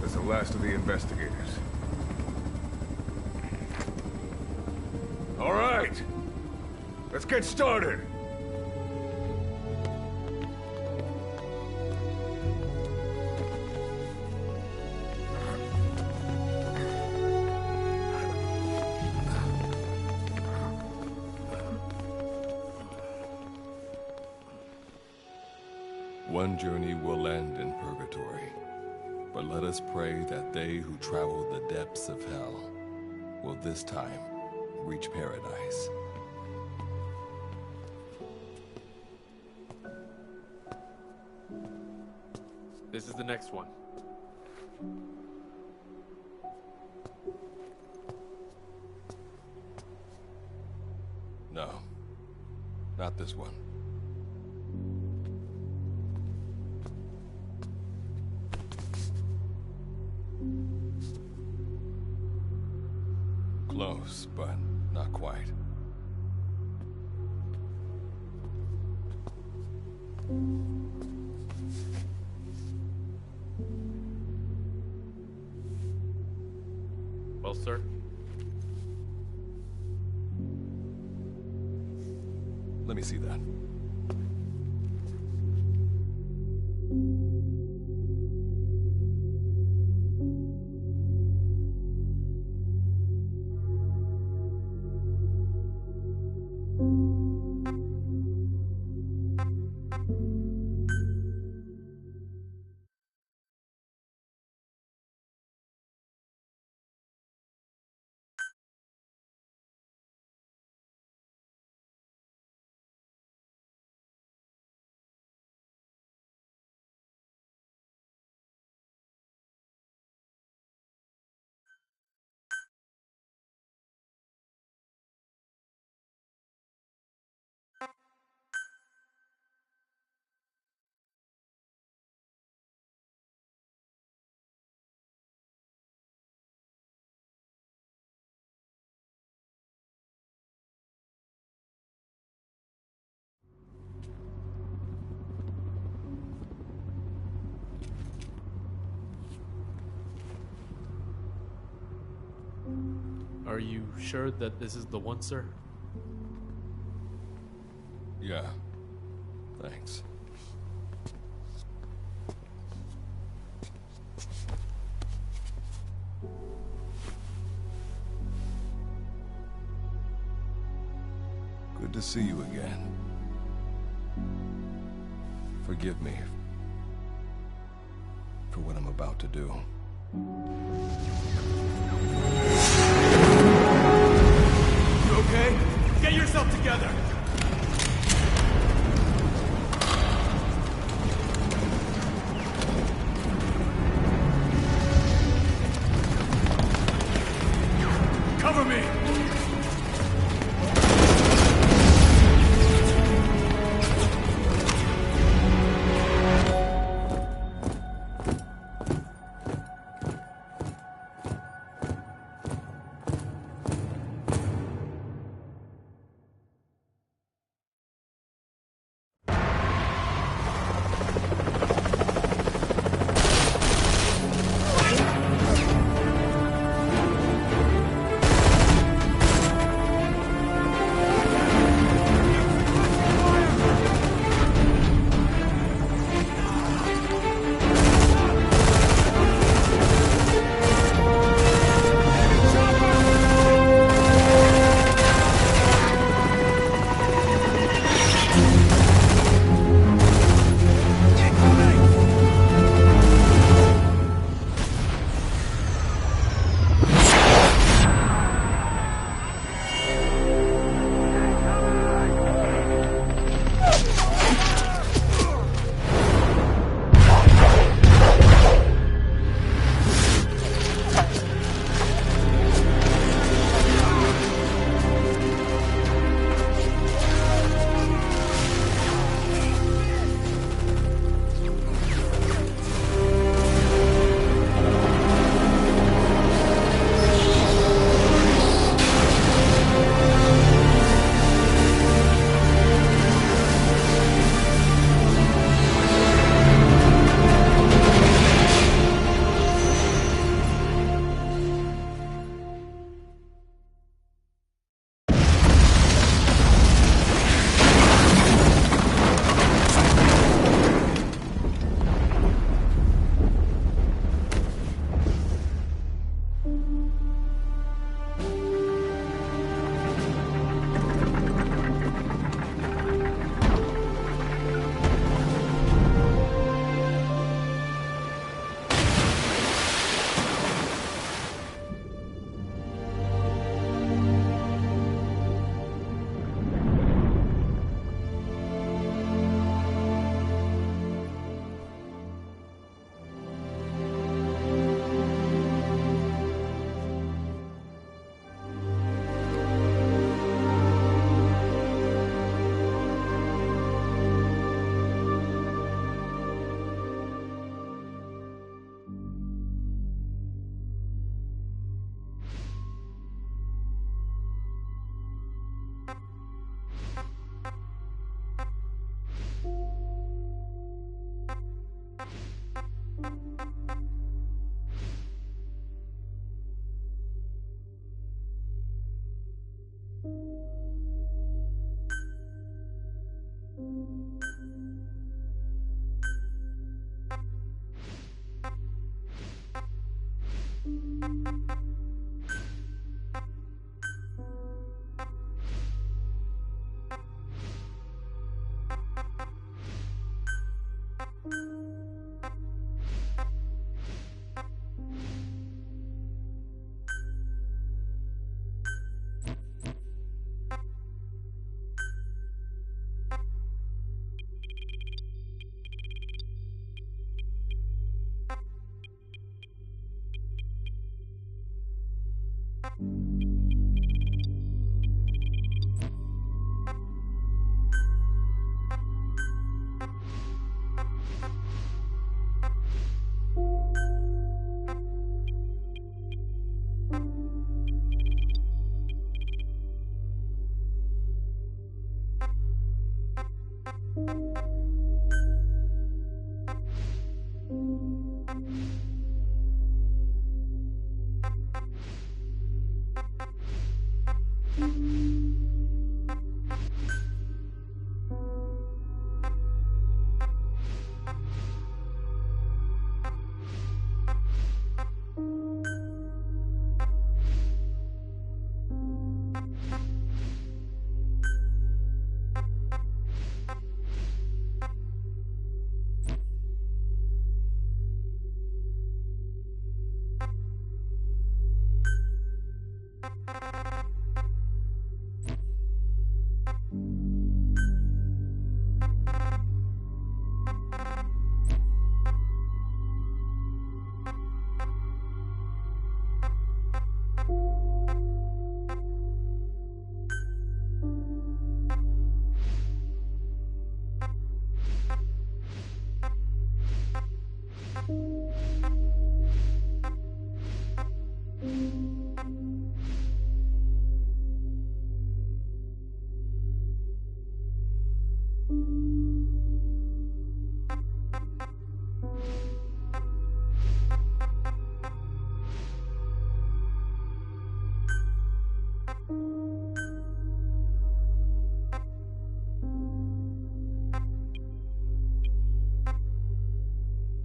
That's the last of the investigators. All right, let's get started. One journey will end in purgatory, but let us pray that they who travel the depths of hell will this time reach paradise. This is the next one. No, not this one. Close, but not quite. Well, sir? Let me see that. Are you sure that this is the one, sir? Yeah. Thanks. Good to see you again. Forgive me for what I'm about to do. You okay? Get yourself together! Cover me!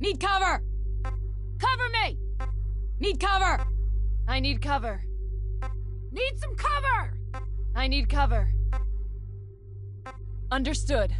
Need cover! Cover me! Need cover! I need cover. Need some cover! I need cover. Understood.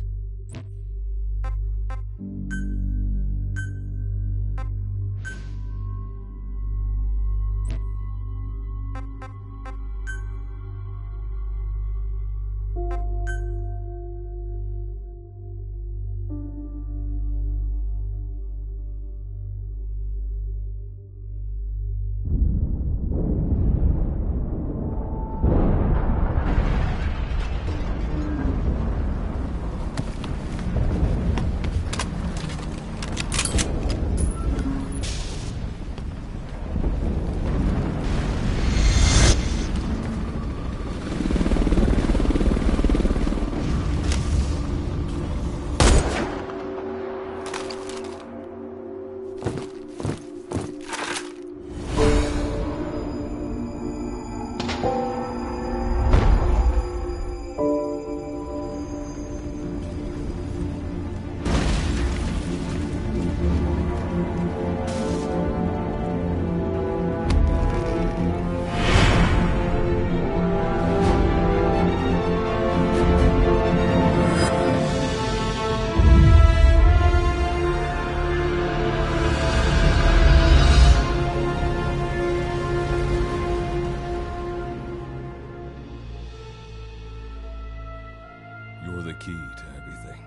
You're the key to everything.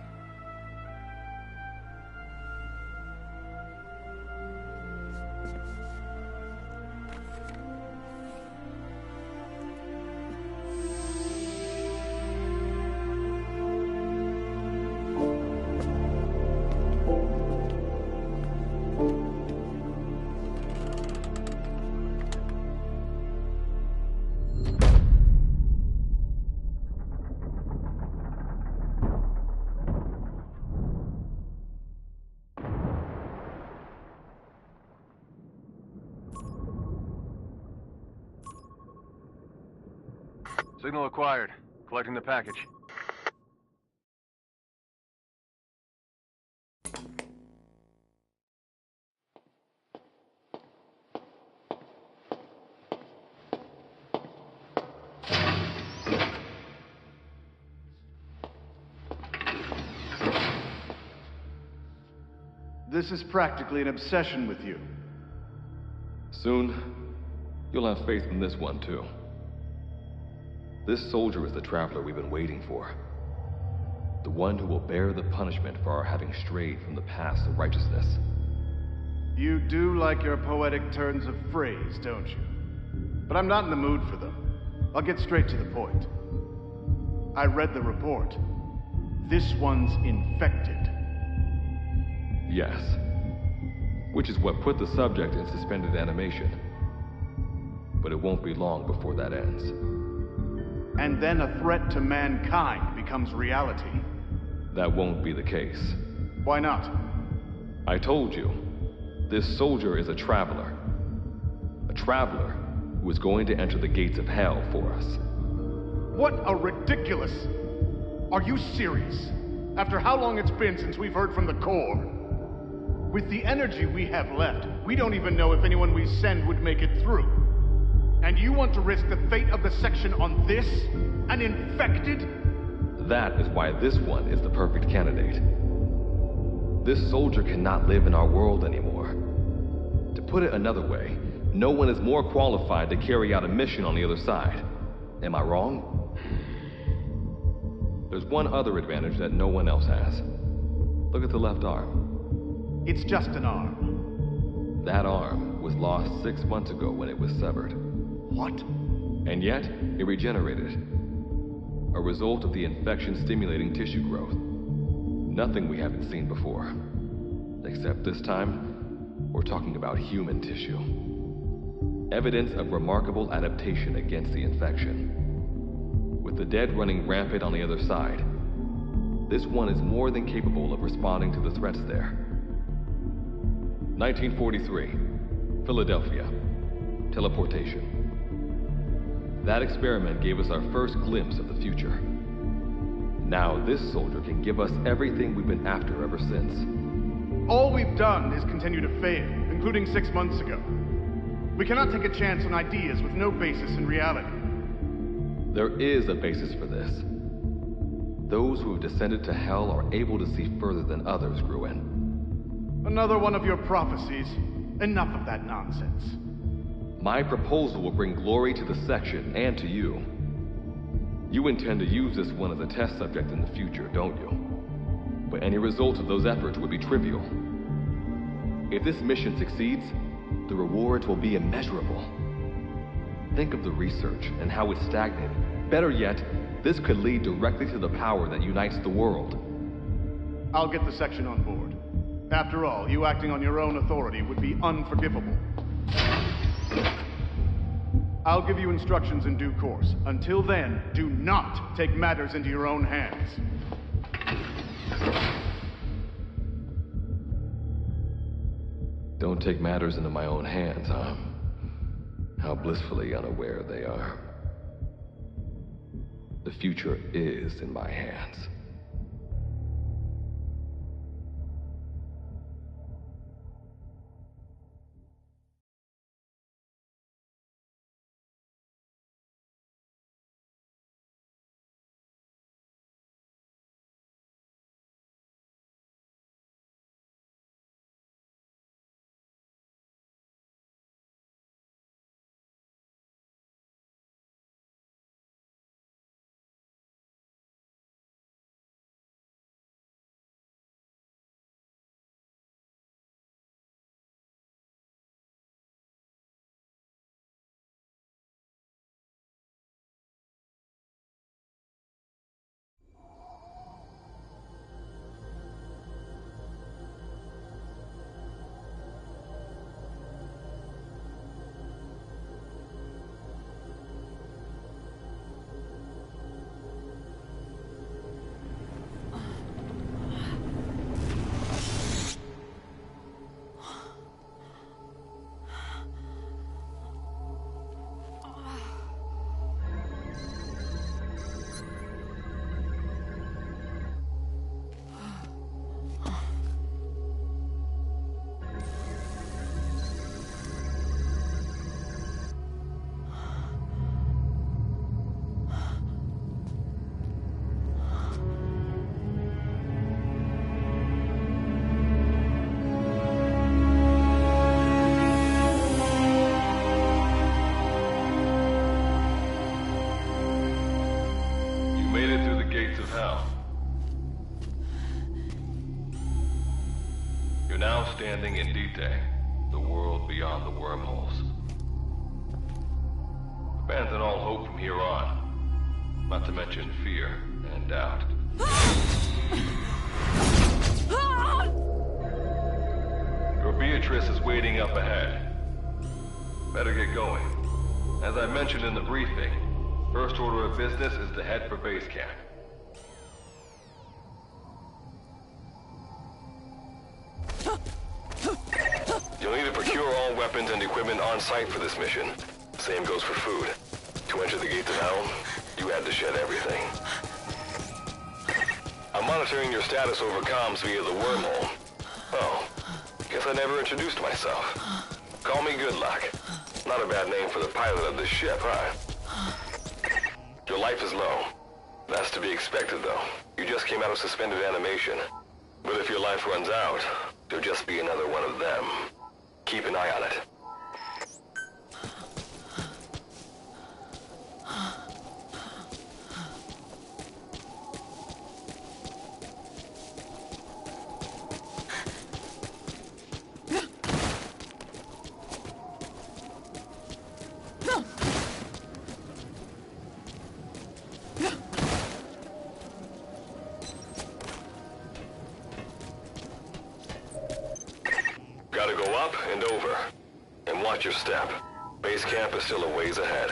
Signal acquired. Collecting the package. This is practically an obsession with you. Soon, you'll have faith in this one, too. This soldier is the traveler we've been waiting for. The one who will bear the punishment for our having strayed from the paths of righteousness. You do like your poetic turns of phrase, don't you? But I'm not in the mood for them. I'll get straight to the point. I read the report. This one's infected. Yes. Which is what put the subject in suspended animation. But it won't be long before that ends. And then a threat to mankind becomes reality. That won't be the case. Why not? I told you, this soldier is a traveler. A traveler who is going to enter the gates of hell for us. What a ridiculous... Are you serious? After how long it's been since we've heard from the Corps? With the energy we have left, we don't even know if anyone we send would make it through. And you want to risk the fate of the section on this? An infected? That is why this one is the perfect candidate. This soldier cannot live in our world anymore. To put it another way, no one is more qualified to carry out a mission on the other side. Am I wrong? There's one other advantage that no one else has. Look at the left arm. It's just an arm. That arm was lost 6 months ago when it was severed. What? And yet, it regenerated. A result of the infection-stimulating tissue growth. Nothing we haven't seen before. Except this time, we're talking about human tissue. Evidence of remarkable adaptation against the infection. With the dead running rampant on the other side, this one is more than capable of responding to the threats there. 1943, Philadelphia. Teleportation. That experiment gave us our first glimpse of the future. Now this soldier can give us everything we've been after ever since. All we've done is continue to fail, including 6 months ago. We cannot take a chance on ideas with no basis in reality. There is a basis for this. Those who have descended to hell are able to see further than others, Gruen. Another one of your prophecies. Enough of that nonsense. My proposal will bring glory to the section and to you. You intend to use this one as a test subject in the future, don't you? But any result of those efforts would be trivial. If this mission succeeds, the rewards will be immeasurable. Think of the research and how it's stagnated. Better yet, this could lead directly to the power that unites the world. I'll get the section on board. After all, you acting on your own authority would be unforgivable. I'll give you instructions in due course. Until then, do not take matters into your own hands. Don't take matters into my own hands, huh? How blissfully unaware they are. The future is in my hands. Standing in Dite, the world beyond the wormholes. Abandon all hope from here on, not to mention fear and doubt. Your Beatrice is waiting up ahead. Better get going. As I mentioned in the briefing, first order of business is to head for base camp. You'll need to procure all weapons and equipment on site for this mission. Same goes for food. To enter the gates of hell, you had to to shed everything. I'm monitoring your status over comms via the wormhole. Oh, guess I never introduced myself. Call me Good Luck. Not a bad name for the pilot of this ship, huh? Your life is low. That's to be expected, though. You just came out of suspended animation. But if your life runs out, there'll just be another one of them. Keep an eye on it. Gotta go up and over. And watch your step. Base camp is still a ways ahead.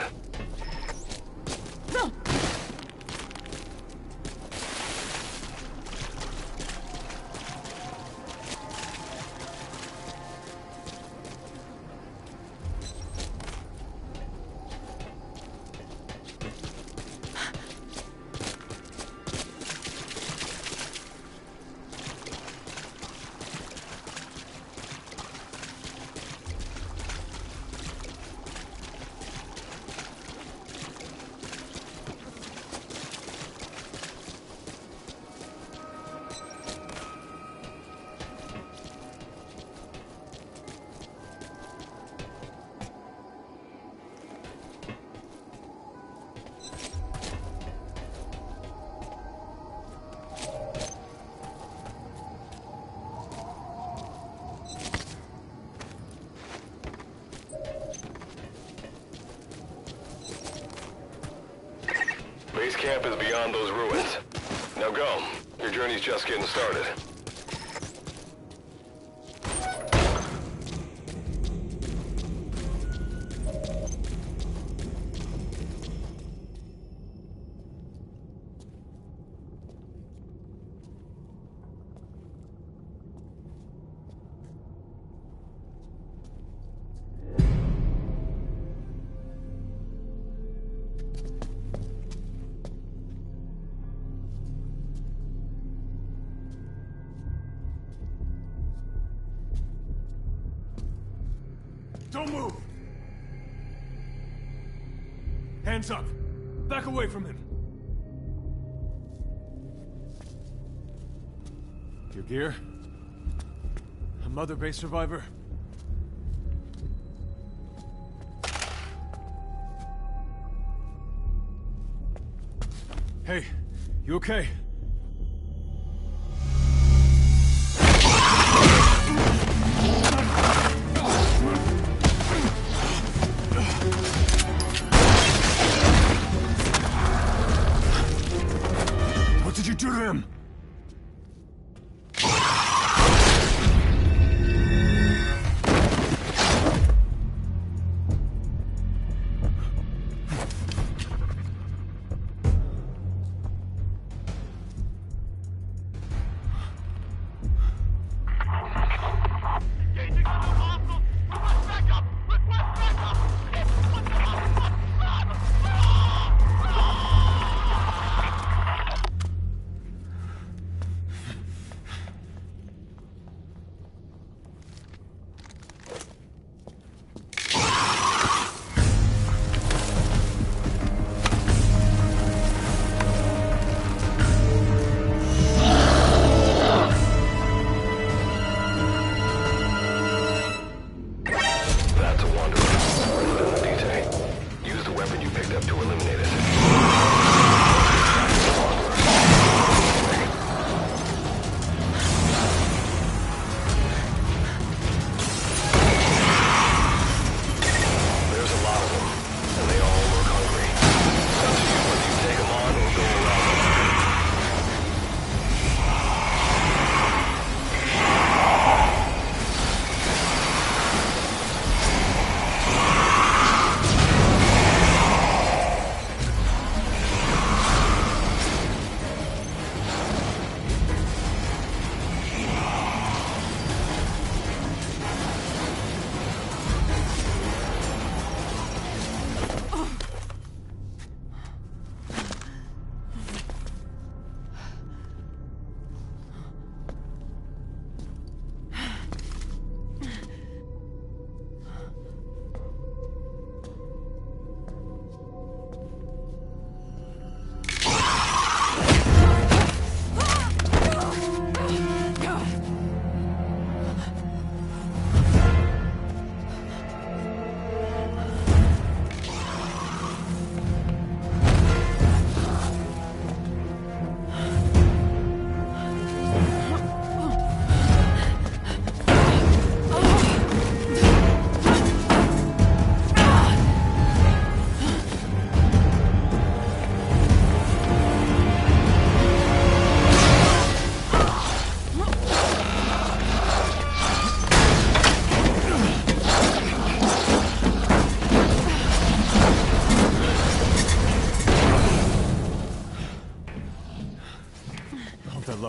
Base camp is beyond those ruins. Now go. Your journey's just getting started. Don't move! Hands up! Back away from him! Your gear? A Mother Base survivor? Hey, you okay? What did you do to him?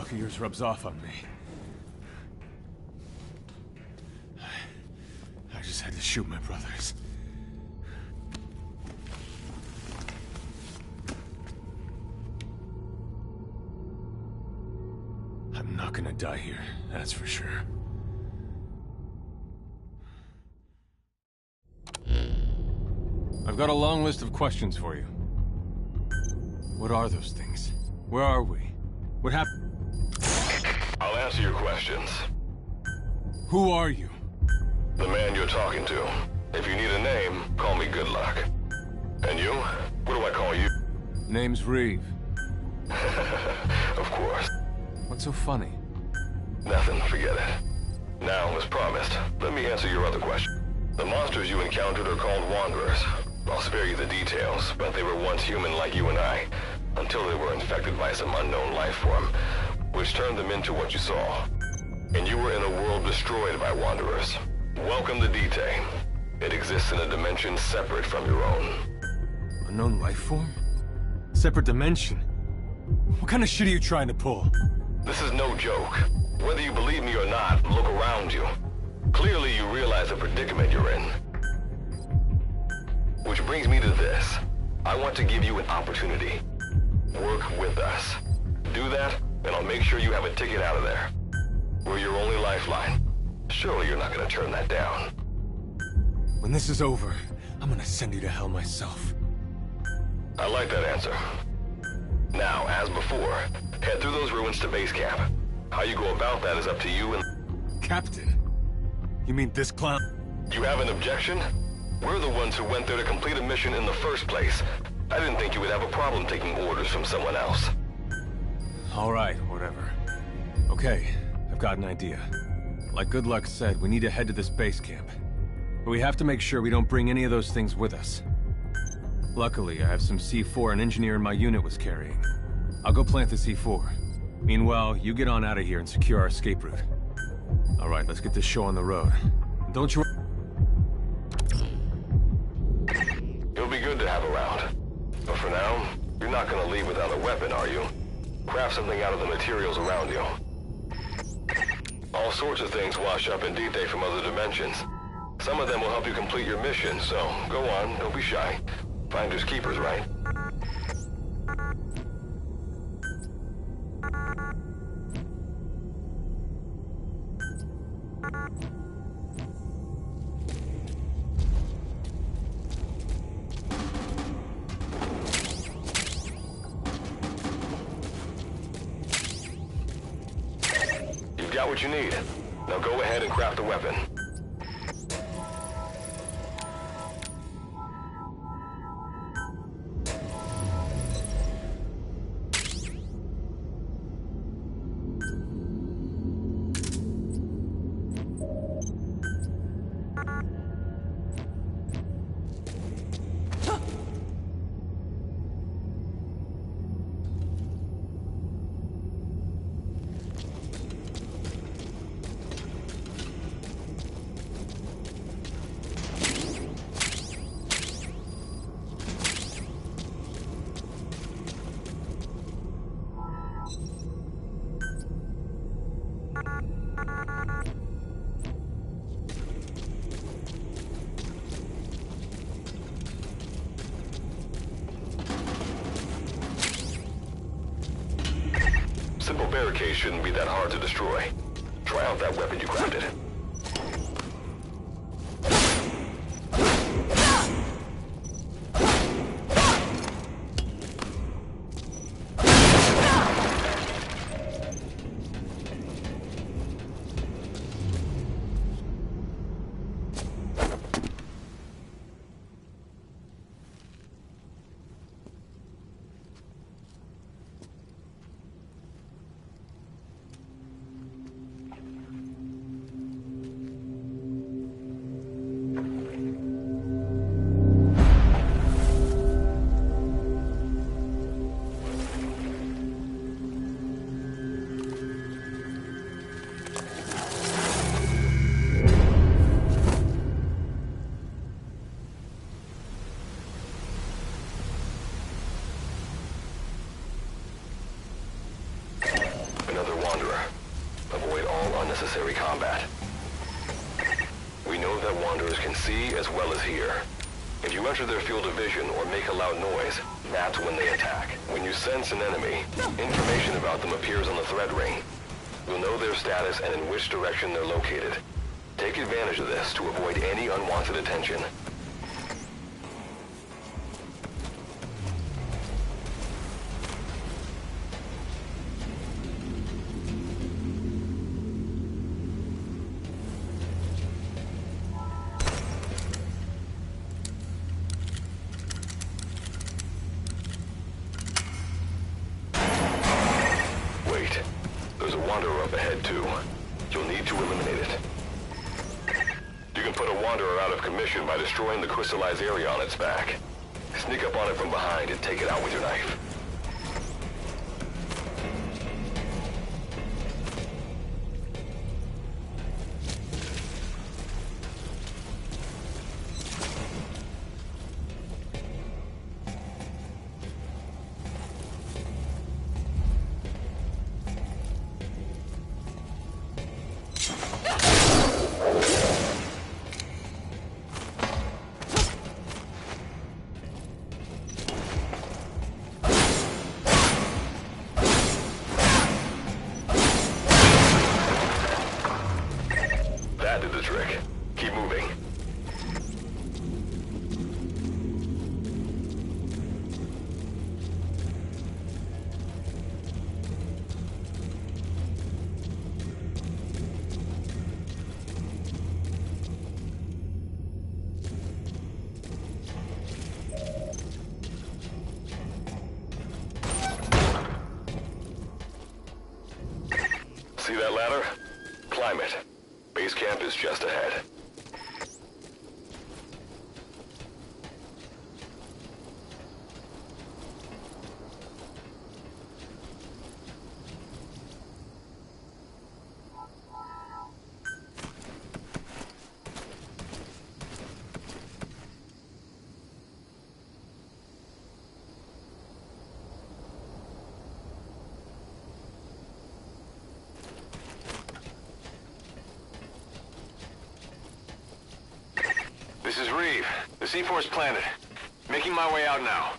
luck of yours rubs off on me. I just had to shoot my brothers. I'm not gonna die here, that's for sure. I've got a long list of questions for you. What are those things? Where are we? What happened? I'll answer your questions. Who are you? The man you're talking to. If you need a name, call me Good Luck. And you? What do I call you? Name's Reeve. Of course. What's so funny? Nothing, forget it. Now, as promised, let me answer your other question. The monsters you encountered are called Wanderers. I'll spare you the details, but they were once human like you and I, until they were infected by some unknown life form, which turned them into what you saw. And you were in a world destroyed by Wanderers. Welcome to D-Day. It exists in a dimension separate from your own. Unknown life form? Separate dimension? What kind of shit are you trying to pull? This is no joke. Whether you believe me or not, look around you. Clearly you realize the predicament you're in. Which brings me to this. I want to give you an opportunity. Work with us. Do that, and I'll make sure you have a ticket out of there. We're your only lifeline. Surely you're not gonna turn that down. When this is over, I'm gonna send you to hell myself. I like that answer. Now, as before, head through those ruins to base camp. How you go about that is up to you and... Captain? You mean this clown? You have an objection? We're the ones who went there to complete a mission in the first place. I didn't think you would have a problem taking orders from someone else. All right, whatever. Okay, I've got an idea. Like Good Luck said, we need to head to this base camp. But we have to make sure we don't bring any of those things with us. Luckily, I have some C4 an engineer in my unit was carrying. I'll go plant the C4. Meanwhile, you get on out of here and secure our escape route. All right, let's get this show on the road. Don't you... You'll be good to have around. But for now, you're not gonna leave without a weapon, are you? Craft something out of the materials around you. All sorts of things wash up in D-Day from other dimensions. Some of them will help you complete your mission, so go on, don't be shy. Finders keepers, right? You've got what you need. Now go ahead and craft a weapon. Simple barricade shouldn't be that hard to destroy. Try out that weapon you crafted. another Wanderer. Avoid all unnecessary combat. We know that Wanderers can see as well as hear. If you enter their field of vision or make a loud noise, that's when they attack. When you sense an enemy, information about them appears on the threat ring. You'll know their status and in which direction they're located. Take advantage of this to avoid any unwanted attention. There's a Wanderer up ahead, too. You'll need to eliminate it. You can put a Wanderer out of commission by destroying the crystallized area on its back. Sneak up on it from behind and take it out with your knife. That did the trick. Keep moving. See that ladder? Climb it. Base camp is just ahead. This is Reeve. The C4's planted. Making my way out now.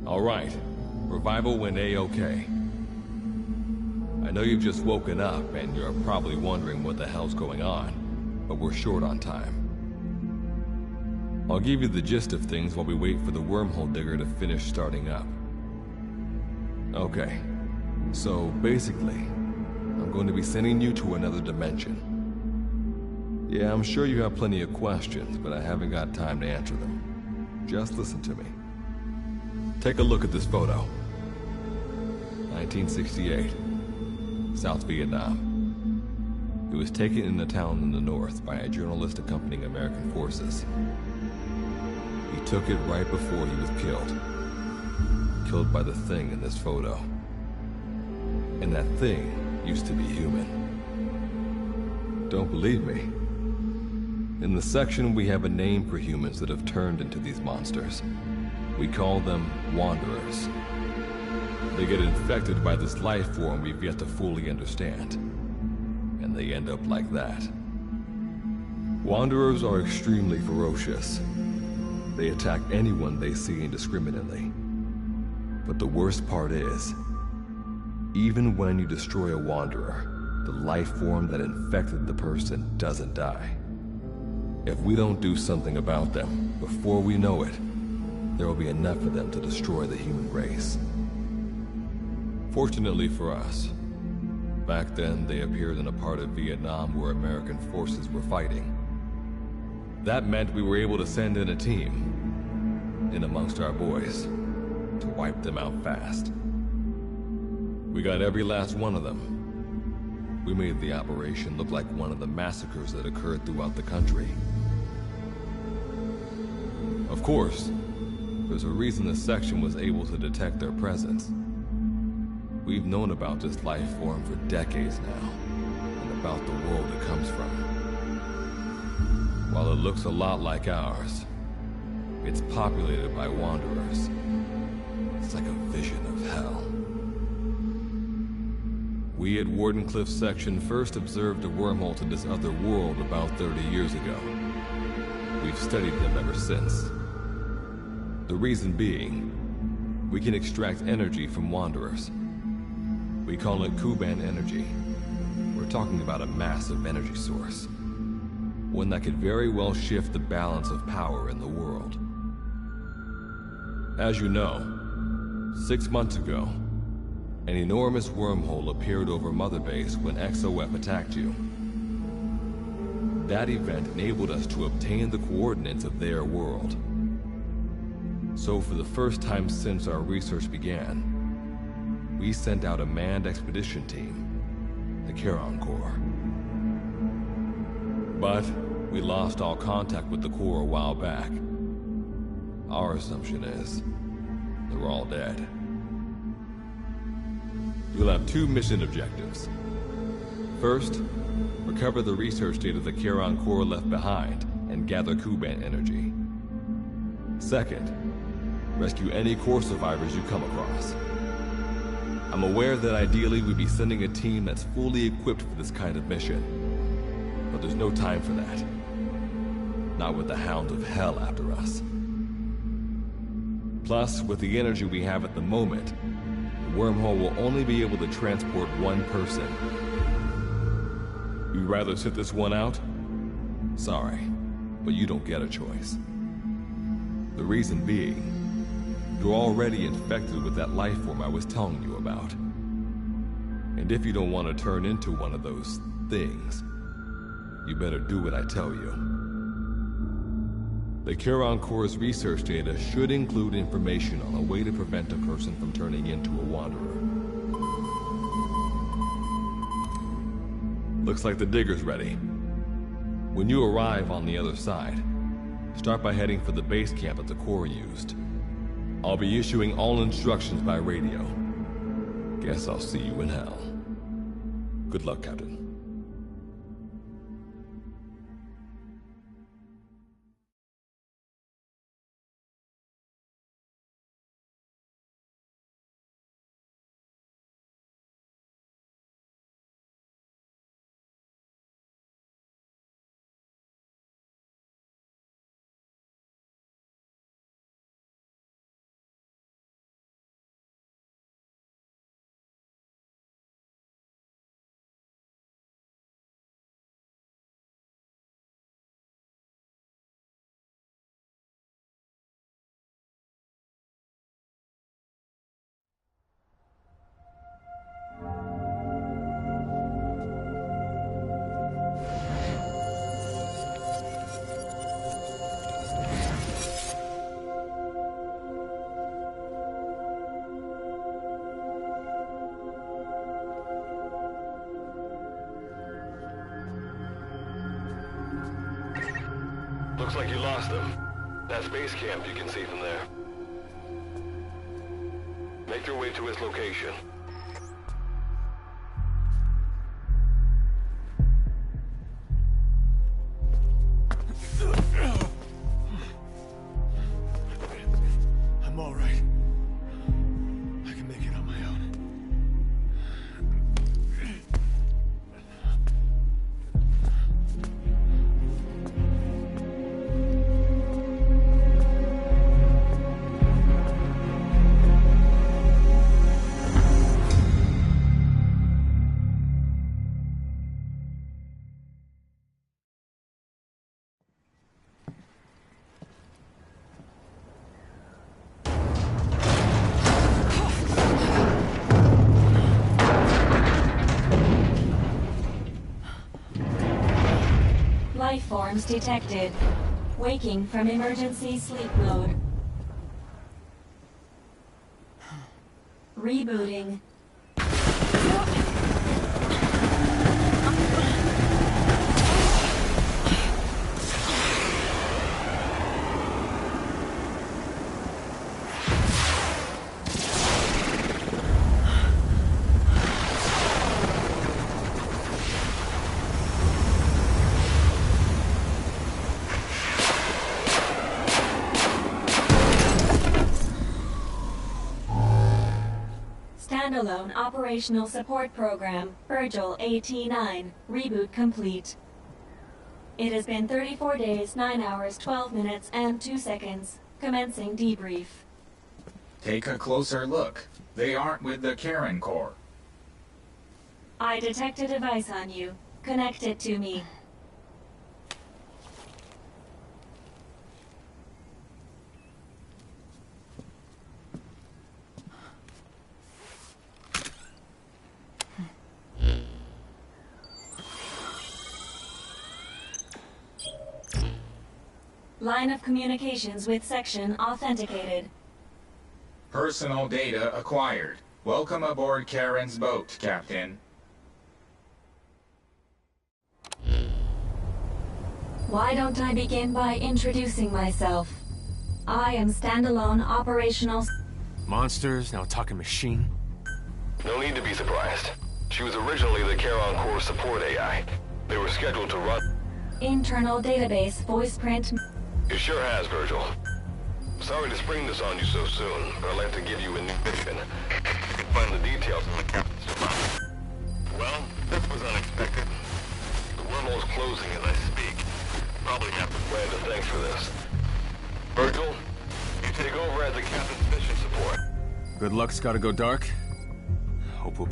All right. Revival went A-okay. I know you've just woken up and you're probably wondering what the hell's going on, but we're short on time. I'll give you the gist of things while we wait for the wormhole digger to finish starting up. Okay, so basically, I'm going to be sending you to another dimension. Yeah, I'm sure you have plenty of questions, but I haven't got time to answer them. Just listen to me. Take a look at this photo. 1968, South Vietnam. It was taken in a town in the north by a journalist accompanying American forces. He took it right before he was killed. Killed by the thing in this photo. And that thing used to be human. Don't believe me? In the section, we have a name for humans that have turned into these monsters. We call them Wanderers. They get infected by this life form we've yet to fully understand. And they end up like that. Wanderers are extremely ferocious. They attack anyone they see indiscriminately. But the worst part is, even when you destroy a Wanderer, the life form that infected the person doesn't die. If we don't do something about them, before we know it, there will be enough of them to destroy the human race. Fortunately for us, back then they appeared in a part of Vietnam where American forces were fighting. That meant we were able to send in a team, in amongst our boys, to wipe them out fast. We got every last one of them. We made the operation look like one of the massacres that occurred throughout the country. Of course, there's a reason the section was able to detect their presence. We've known about this life form for decades now, and about the world it comes from. While it looks a lot like ours, it's populated by Wanderers. It's like a vision of hell. We at Wardenclyffe section first observed a wormhole to this other world about 30 years ago. We've studied them ever since. The reason being, we can extract energy from Wanderers. We call it Kuban energy. We're talking about a massive energy source. One that could very well shift the balance of power in the world. As you know, 6 months ago, an enormous wormhole appeared over Mother Base when XOF attacked you. That event enabled us to obtain the coordinates of their world. So for the first time since our research began, we sent out a manned expedition team, the Charon Corps. But we lost all contact with the Corps a while back. Our assumption is they're all dead. You'll have 2 mission objectives. First, recover the research data the Charon Corps left behind and gather Kuban energy. Second, rescue any Corps survivors you come across. I'm aware that ideally we'd be sending a team that's fully equipped for this kind of mission. But there's no time for that. Not with the Hound of Hell after us. Plus, with the energy we have at the moment, the wormhole will only be able to transport one person. You'd rather sit this one out? Sorry, but you don't get a choice. The reason being, you're already infected with that life form I was telling you about. And if you don't want to turn into one of those things, you better do what I tell you. The Charon Corps' research data should include information on a way to prevent a person from turning into a Wanderer. Looks like the digger's ready. When you arrive on the other side, start by heading for the base camp that the Corps used. I'll be issuing all instructions by radio. Guess I'll see you in hell. Good luck, Captain. Looks like you lost them. That's base camp you can see from there. Make your way to his location. I'm all right. I can make it on my own. Life forms detected. Waking from emergency sleep mode. Rebooting. Standalone Operational Support Program, Virgil AT-9, reboot complete. It has been 34 days, 9 hours, 12 minutes, and 2 seconds. Commencing debrief. Take a closer look. They aren't with the Karen Corps. I detect a device on you. Connect it to me. Line of communications with section authenticated. Personal data acquired. Welcome aboard Karen's boat, Captain. Why don't I begin by introducing myself? I am standalone operational... Monsters, now talking machine. No need to be surprised. She was originally the Charon Corps support AI. They were scheduled to run... Internal database voice print... It sure has, Virgil. Sorry to spring this on you so soon, but I'd like to give you a new mission. You can find the details in the captain's file. Well, this was unexpected. The wormhole's closing as I speak. Probably have to plan to thanks for this. Virgil, you take over as the captain's mission support. Good luck's gotta go dark. Hope we'll...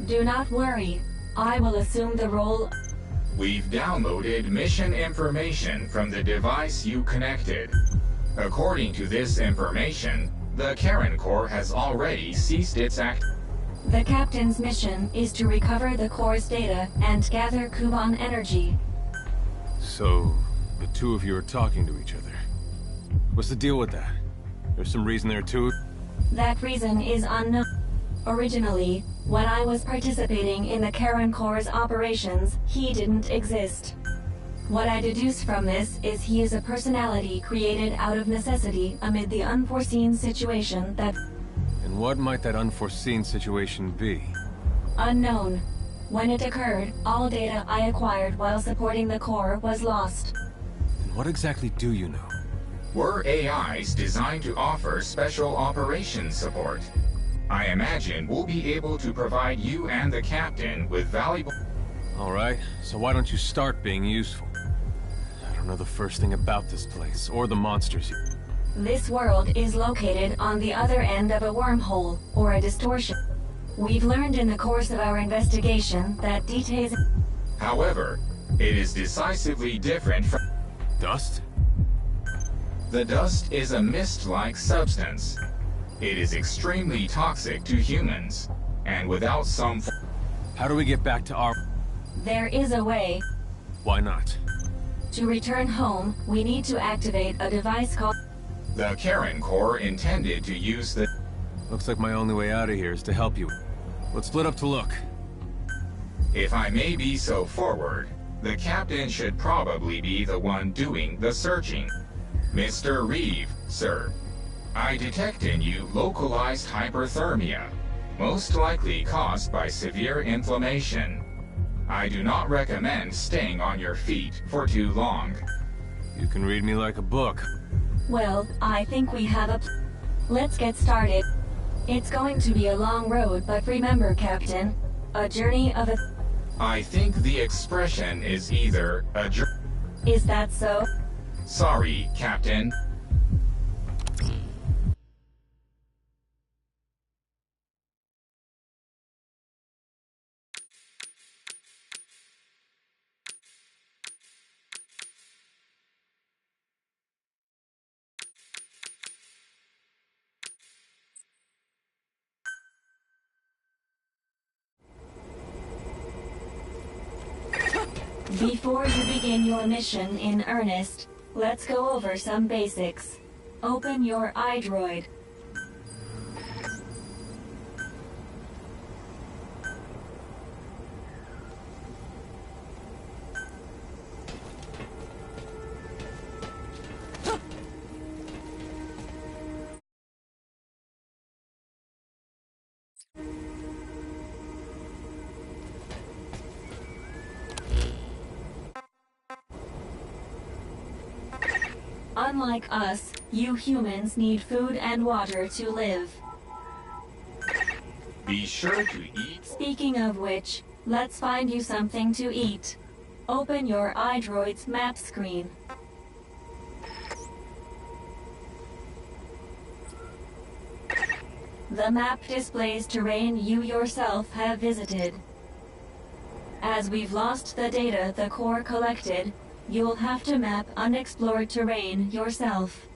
Do not worry. I will assume the role... We've downloaded mission information from the device you connected. According to this information, the Karen Corps has already ceased its act. The captain's mission is to recover the Corps' data and gather Kuban energy. So, the two of you are talking to each other. What's the deal with that? There's some reason there too? That reason is unknown. Originally, when I was participating in the Karen Corps' operations, he didn't exist. What I deduce from this is he is a personality created out of necessity amid the unforeseen situation that... And what might that unforeseen situation be? Unknown. When it occurred, all data I acquired while supporting the Corps was lost. And what exactly do you know? We're AIs designed to offer special operations support. I imagine we'll be able to provide you and the captain with valuable... Alright, so why don't you start being useful? I don't know the first thing about this place, or the monsters here. This world is located on the other end of a wormhole, or a distortion. We've learned in the course of our investigation that details... However, it is decisively different from... Dust? The dust is a mist-like substance. It is extremely toxic to humans, and without some... How do we get back to our... There is a way. Why not? To return home, we need to activate a device called... The Karen Corps intended to use the... Looks like my only way out of here is to help you. Let's split up to look. If I may be so forward, The captain should probably be the one doing the searching. Mr. Reeve, sir. I detect in you localized hyperthermia, most likely caused by severe inflammation. I do not recommend staying on your feet for too long. You can read me like a book. Well, I think we have a... Let's get started. It's going to be a long road, but remember, Captain, a journey of a... I think the expression is either a Is that so? Sorry, Captain. Before you begin your mission in earnest, let's go over some basics. Open your iDroid. Unlike us, you humans need food and water to live. Be sure to eat. Speaking of which, let's find you something to eat. Open your iDroid's map screen. The map displays terrain you yourself have visited. As we've lost the data the Corps collected, you'll have to map unexplored terrain yourself.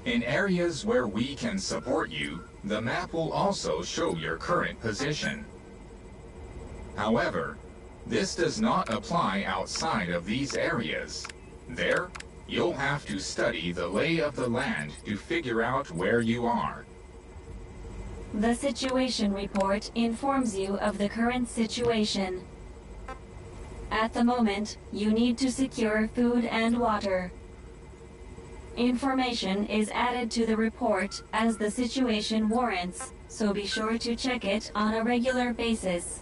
In areas where we can support you, the map will also show your current position. However, this does not apply outside of these areas. There, you'll have to study the lay of the land to figure out where you are. The situation report informs you of the current situation. At the moment, you need to secure food and water. Information is added to the report as the situation warrants, so be sure to check it on a regular basis.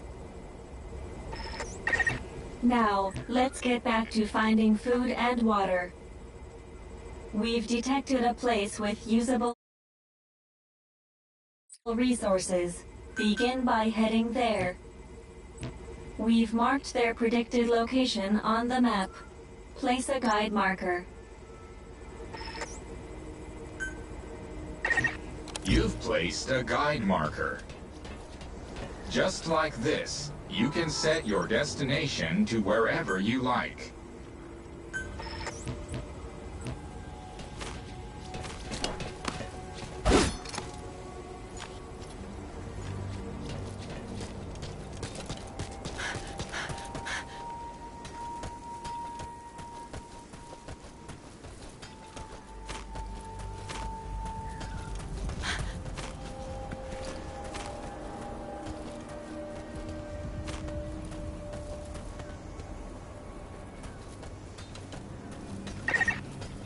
Now, let's get back to finding food and water. We've detected a place with usable resources. Begin by heading there. We've marked their predicted location on the map. Place a guide marker. You've placed a guide marker. Just like this, you can set your destination to wherever you like.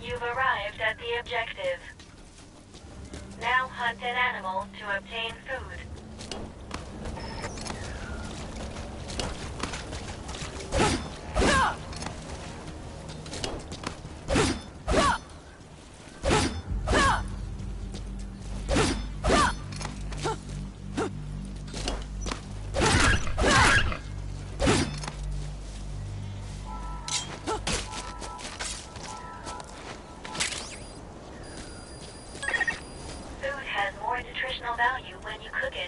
You've arrived at the objective. Now hunt an animal to obtain food. Value when you cook it.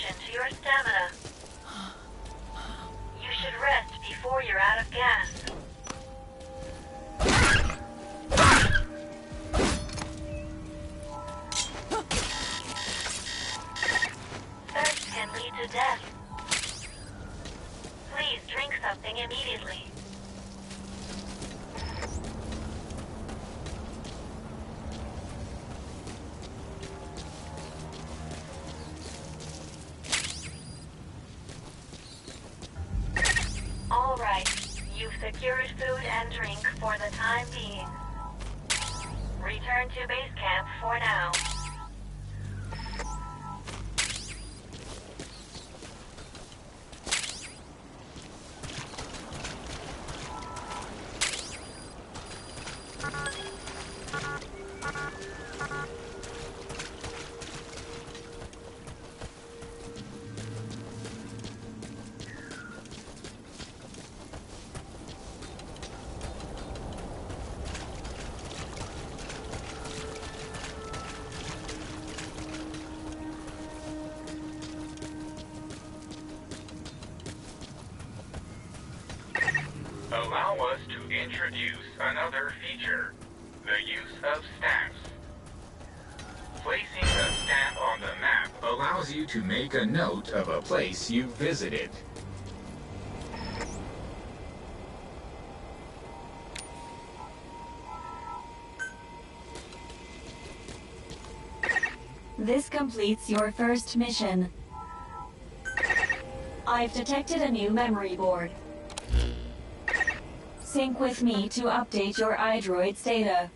attention to your stamina. You should rest before you're out of gas. Thirst can lead to death. Please drink something immediately. All right, you've secured food and drink for the time being. Return to base camp for now. Allow us to introduce another feature, the use of stamps. Placing a stamp on the map allows you to make a note of a place you visited. This completes your first mission. I've detected a new memory board. Sync with me to update your iDroid's data.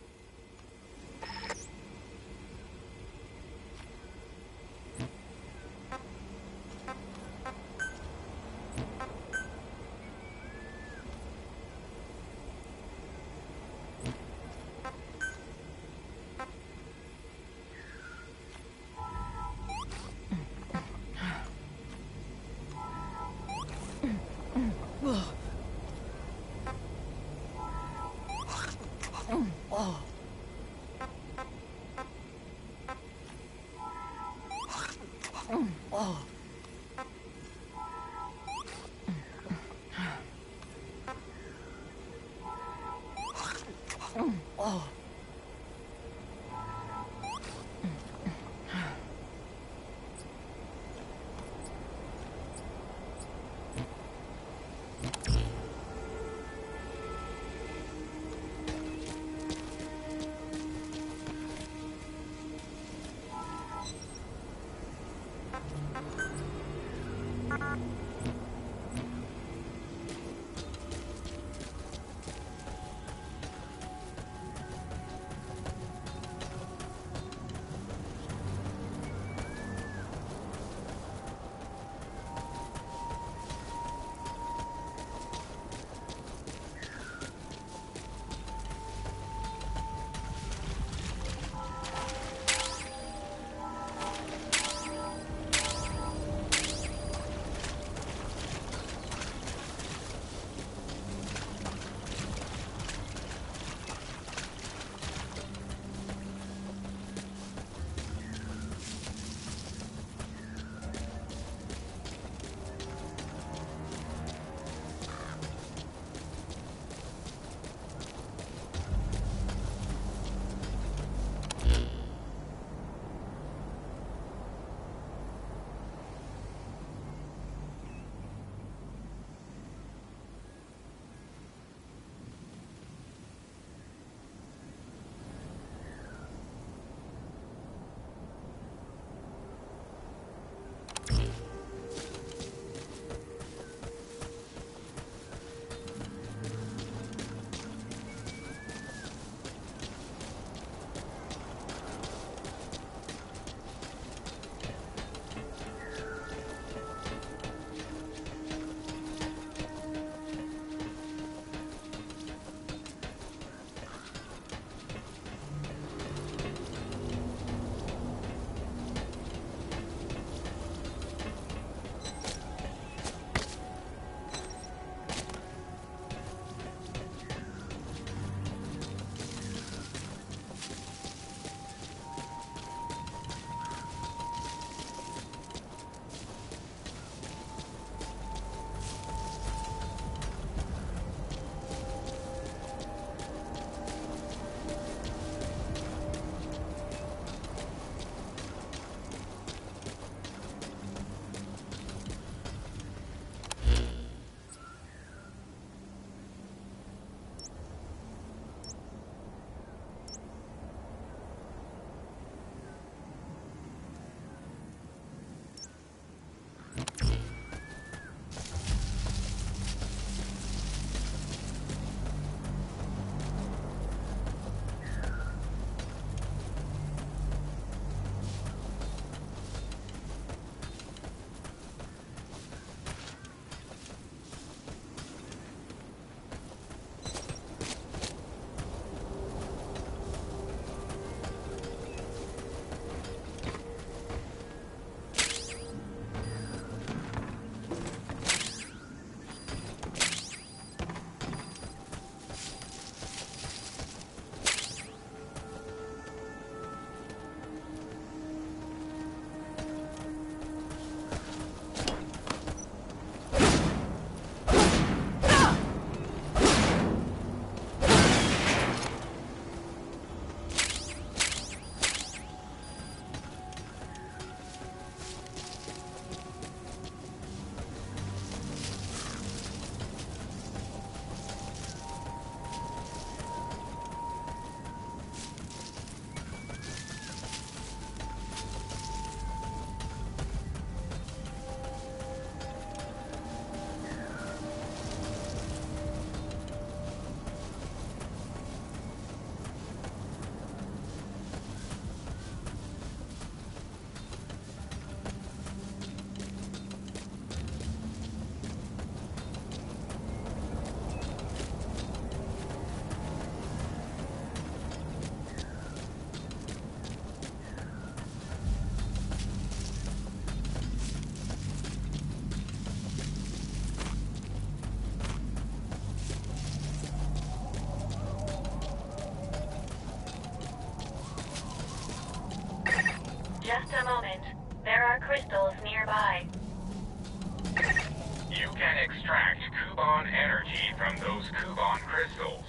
Kuban energy from those Kuban crystals.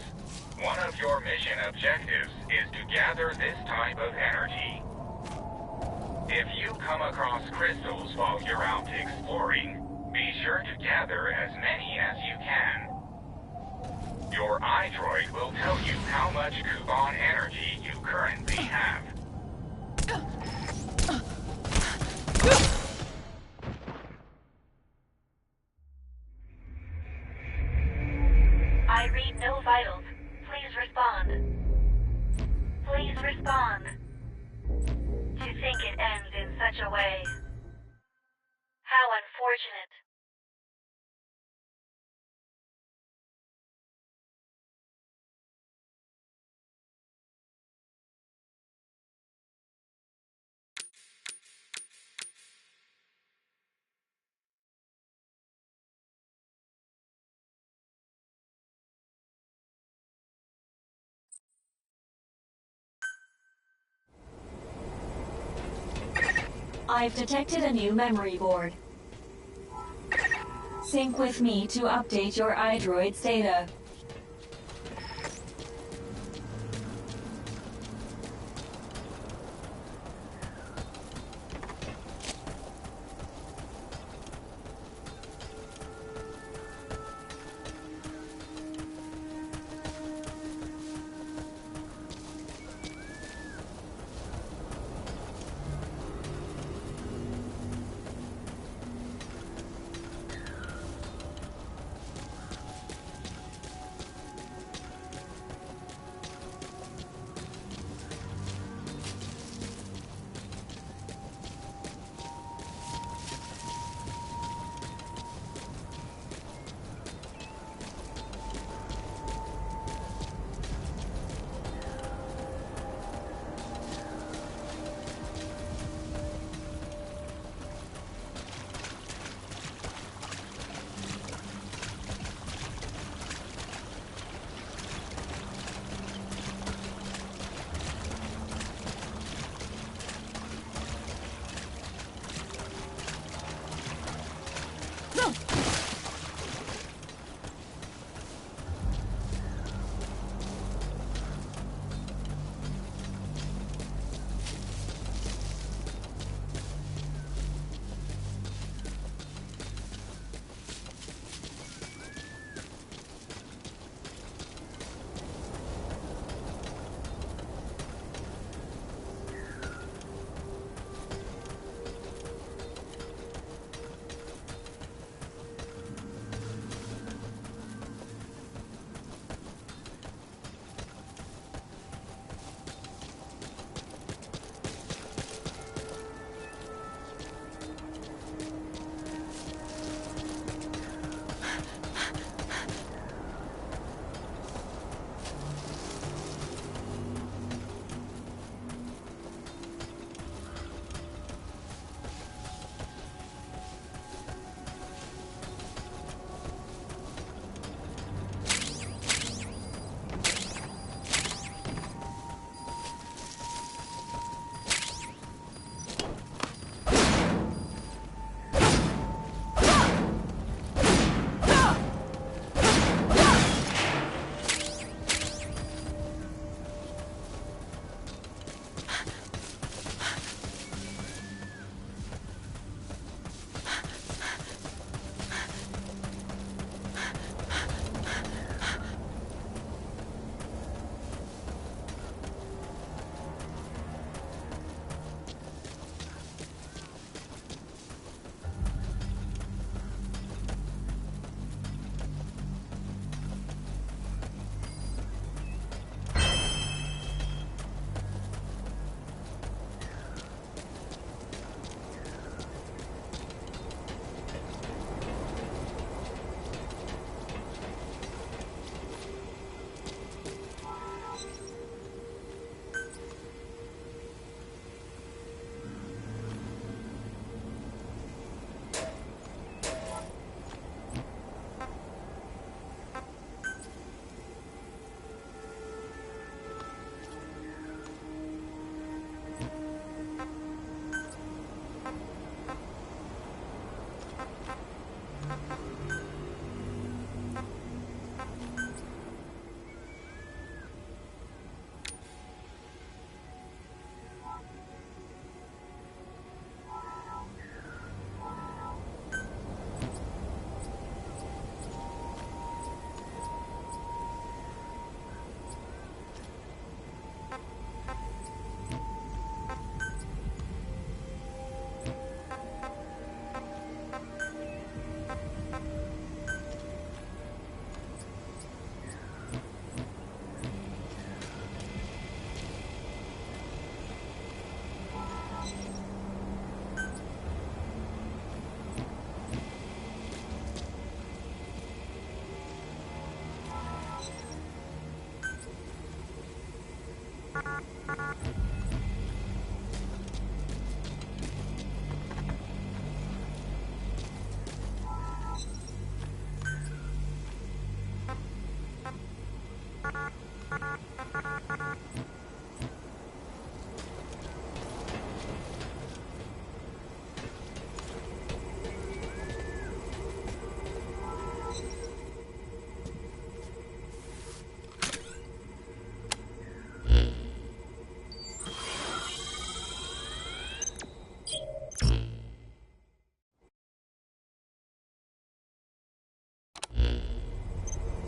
One of your mission objectives is to gather this type of energy. If you come across crystals while you're out exploring, be sure to gather as many as you can. Your iDroid will tell you how much Kuban energy you currently have. I read no vitals. Please respond. Please respond. To think it ends in such a way. How unfortunate. I've detected a new memory board. Sync with me to update your iDroid's data.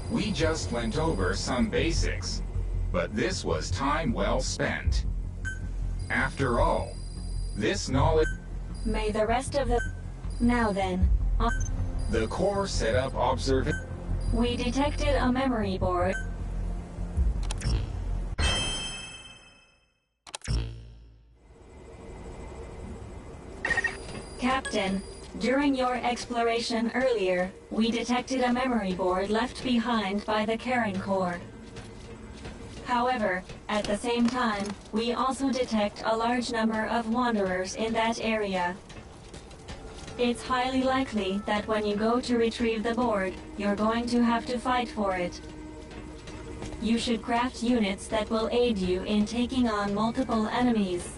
We just went over some basics, but this was time well spent. After all, this knowledge... May the rest of the... Now then, The core set up observation... we detected a memory board. Captain, during your exploration earlier, we detected a memory board left behind by the Karen Corps. However, at the same time, we also detect a large number of wanderers in that area. It's highly likely that when you go to retrieve the board, you're going to have to fight for it. You should craft units that will aid you in taking on multiple enemies.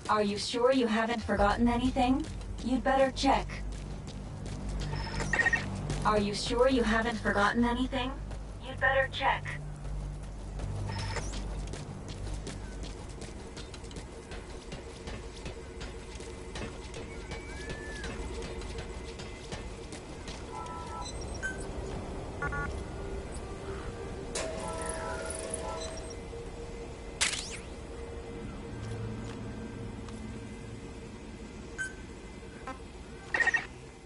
Are you sure you haven't forgotten anything? You'd better check. Are you sure you haven't forgotten anything? You'd better check.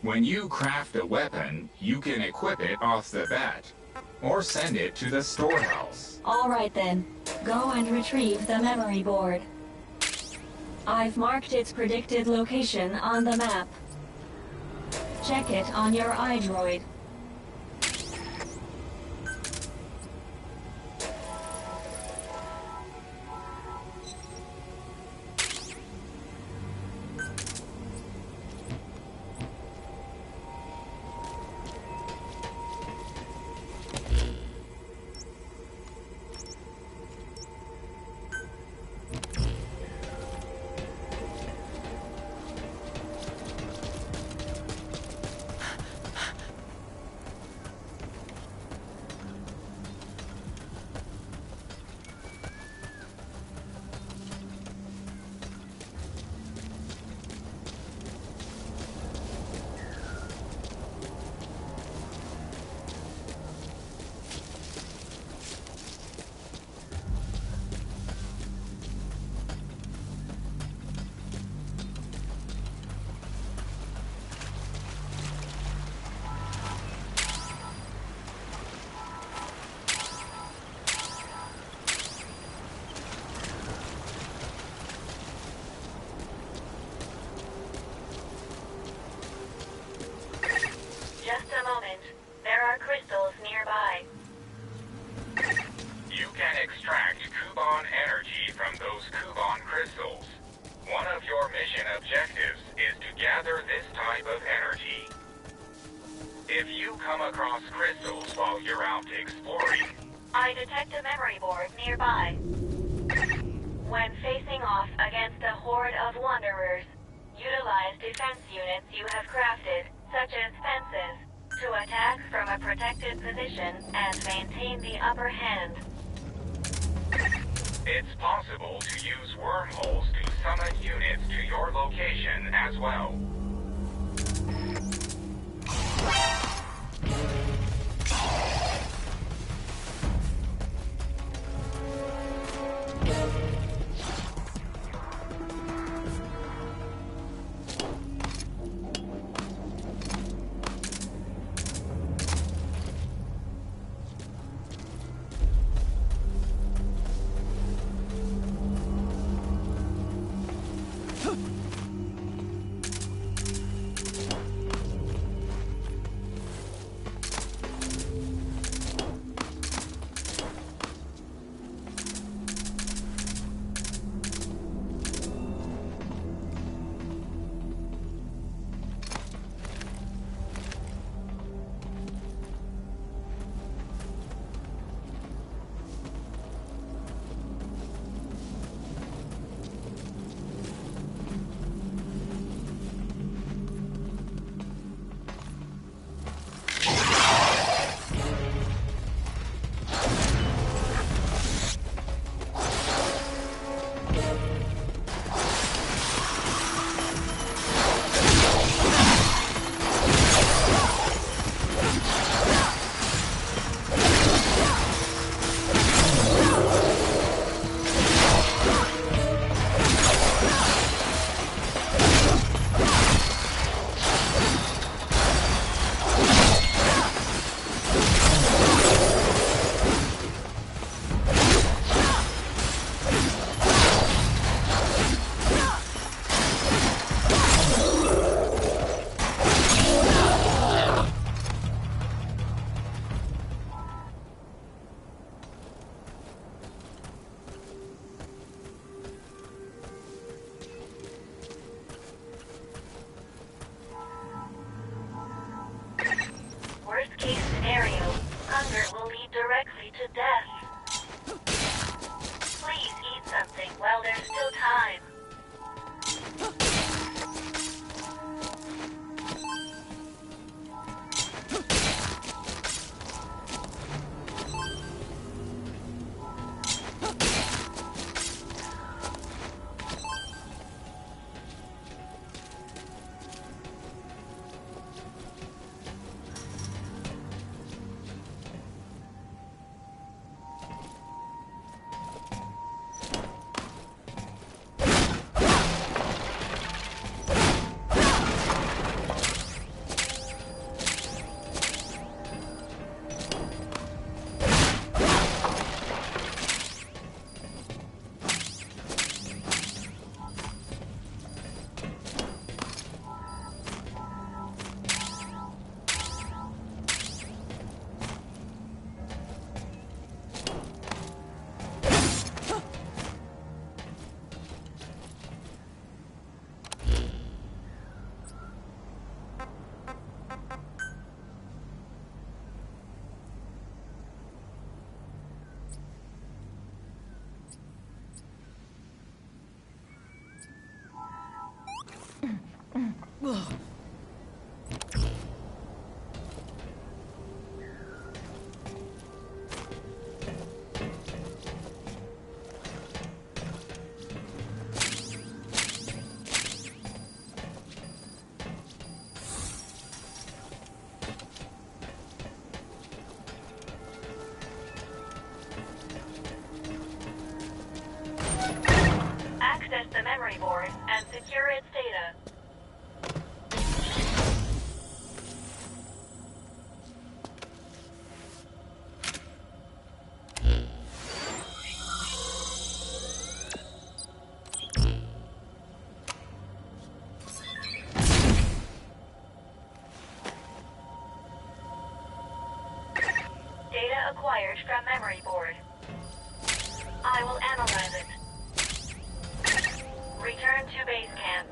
When you craft a weapon, you can equip it off the bat, or send it to the storehouse. All right then, go and retrieve the memory board. I've marked its predicted location on the map. Check it on your iDroid. Just a moment. There are crystals nearby. You can extract Kuban energy from those Kuban crystals. One of your mission objectives is to gather this type of energy. If you come across crystals while you're out exploring... I detect a memory board nearby. When facing off against a horde of wanderers, utilize defense units you have crafted, such as fences, to attack from a protected position and maintain the upper hand. It's possible to use wormholes to summon units to your location as well. access the memory board and secure its data. Data acquired from memory board. I will analyze it. Return to base camp.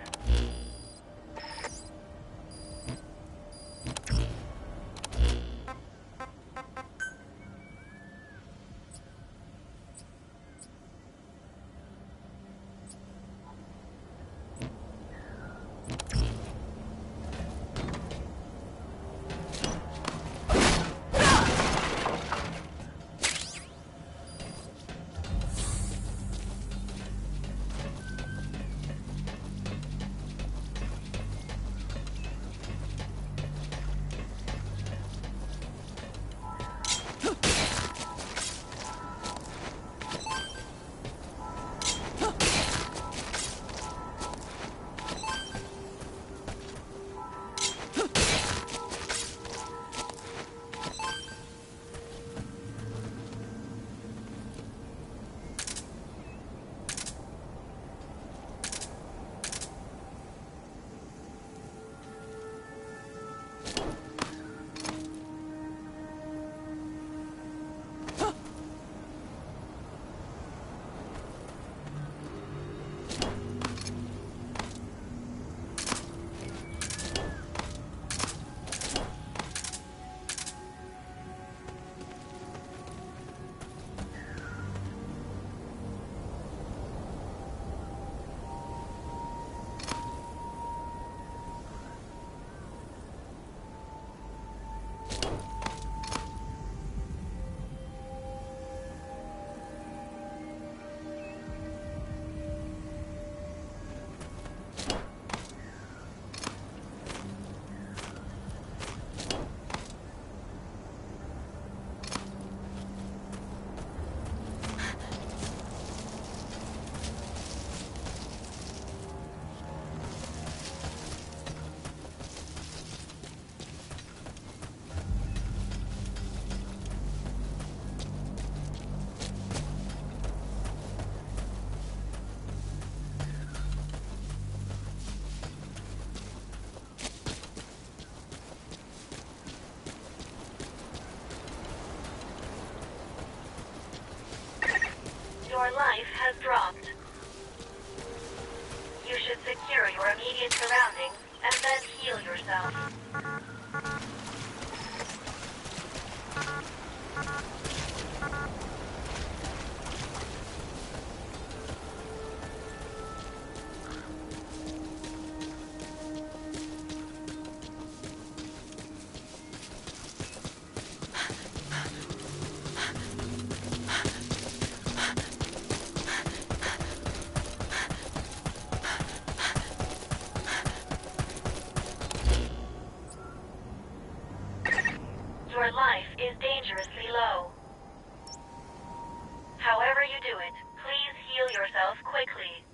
Your life has dropped. You should secure your immediate surroundings and then heal yourself. Your life is dangerously low. However you do it, please heal yourself quickly.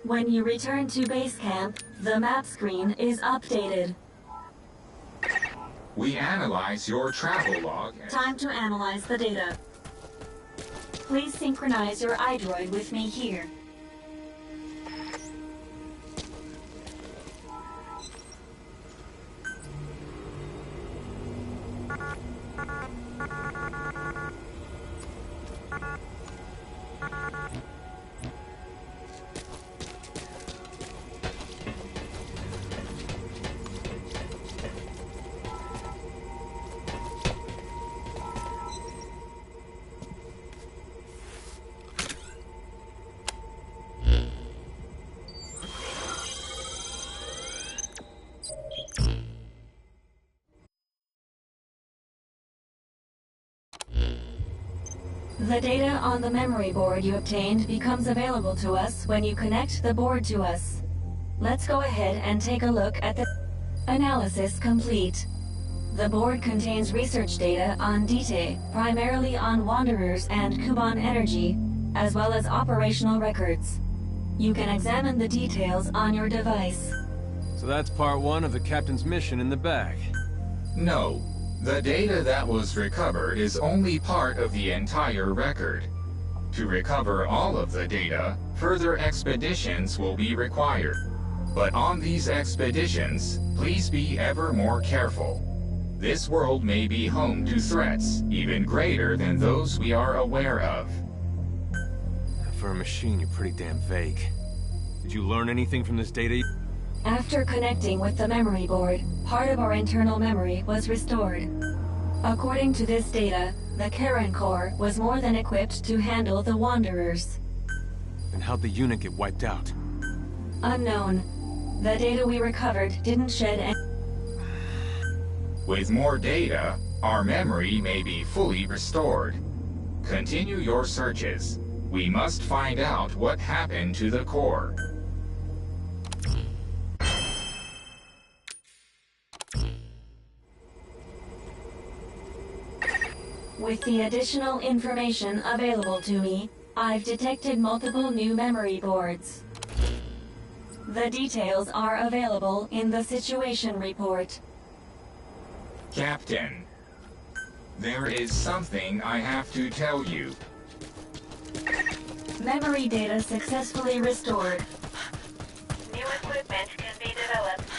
When you return to base camp, the map screen is updated. We analyze your travel log. Time to analyze the data. Please synchronize your iDroid with me here. The data on the memory board you obtained becomes available to us when you connect the board to us. Let's go ahead and take a look at the analysis complete. The board contains research data on Dite, primarily on Wanderers and Kuban Energy, as well as operational records. You can examine the details on your device. So that's part one of the captain's mission in the bag. No. The data that was recovered is only part of the entire record. To recover all of the data, further expeditions will be required. But on these expeditions, please be ever more careful. This world may be home to threats even greater than those we are aware of. For a machine, you're pretty damn vague. Did you learn anything from this data? After connecting with the memory board, part of our internal memory was restored. According to this data, the Karen Core was more than equipped to handle the Wanderers. Then how'd the unit get wiped out? Unknown. The data we recovered didn't shed any... With more data, our memory may be fully restored. Continue your searches. We must find out what happened to the core. With the additional information available to me, I've detected multiple new memory boards. The details are available in the situation report. Captain, there is something I have to tell you. Memory data successfully restored. New equipment can be developed.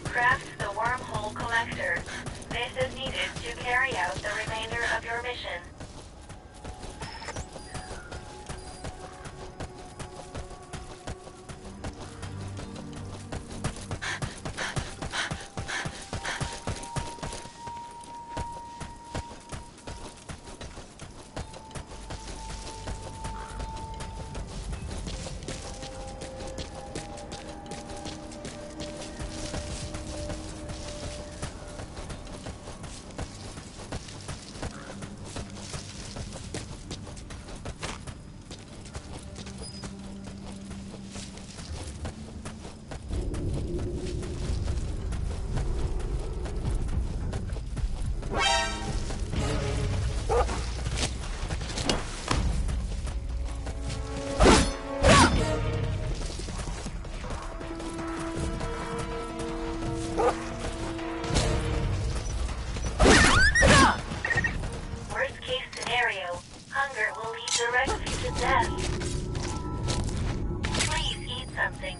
Craft the wormhole collector. This is needed to carry out the remainder of your mission.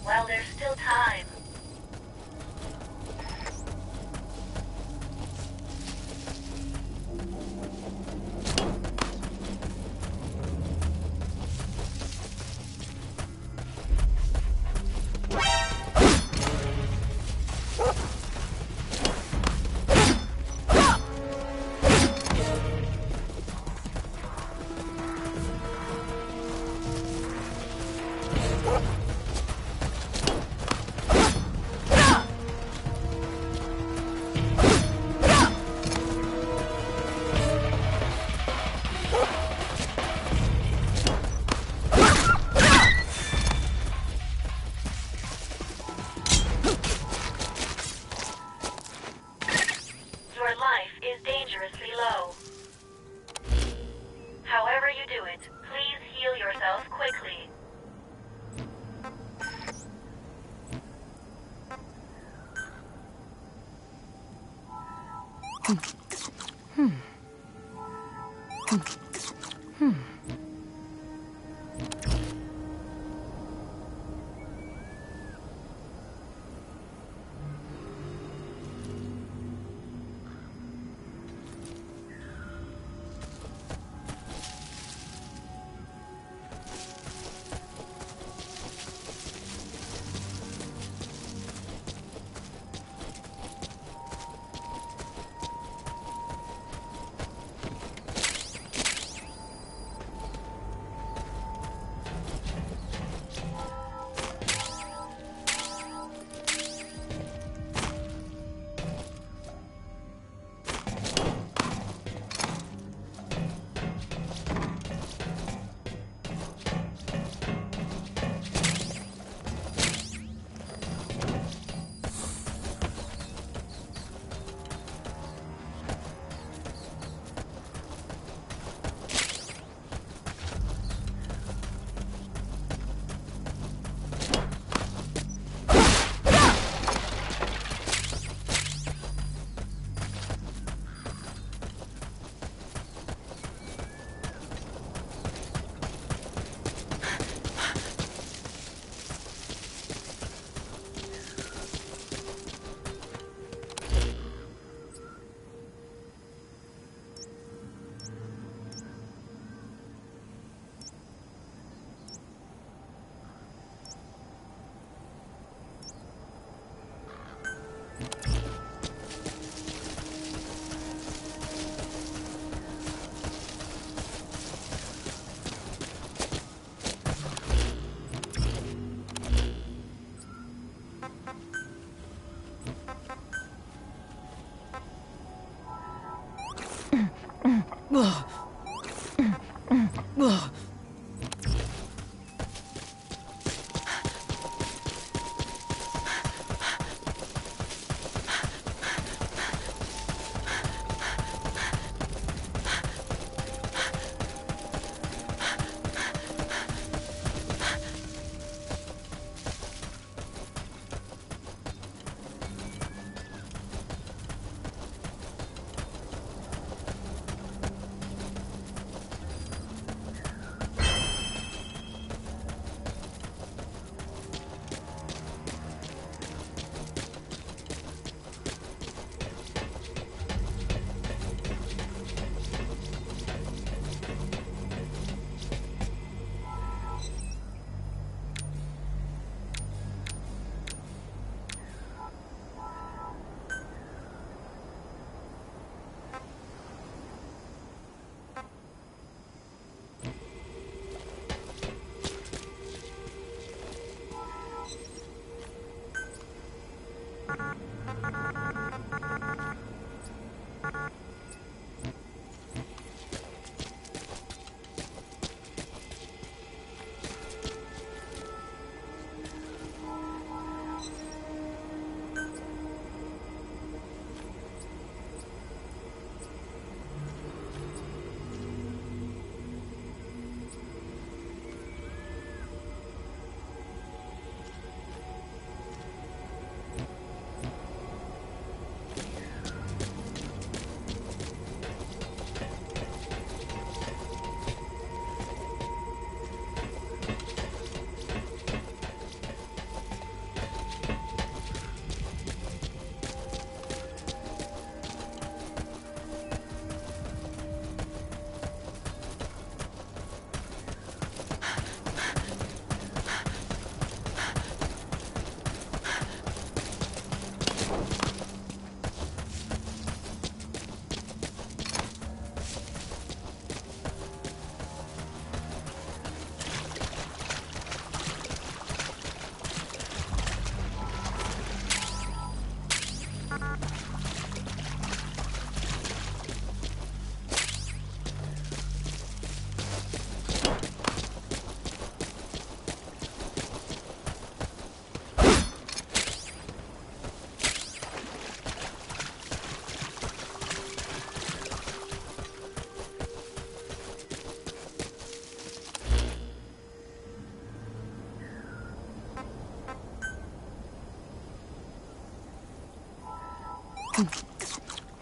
While there's still time.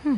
Hmm.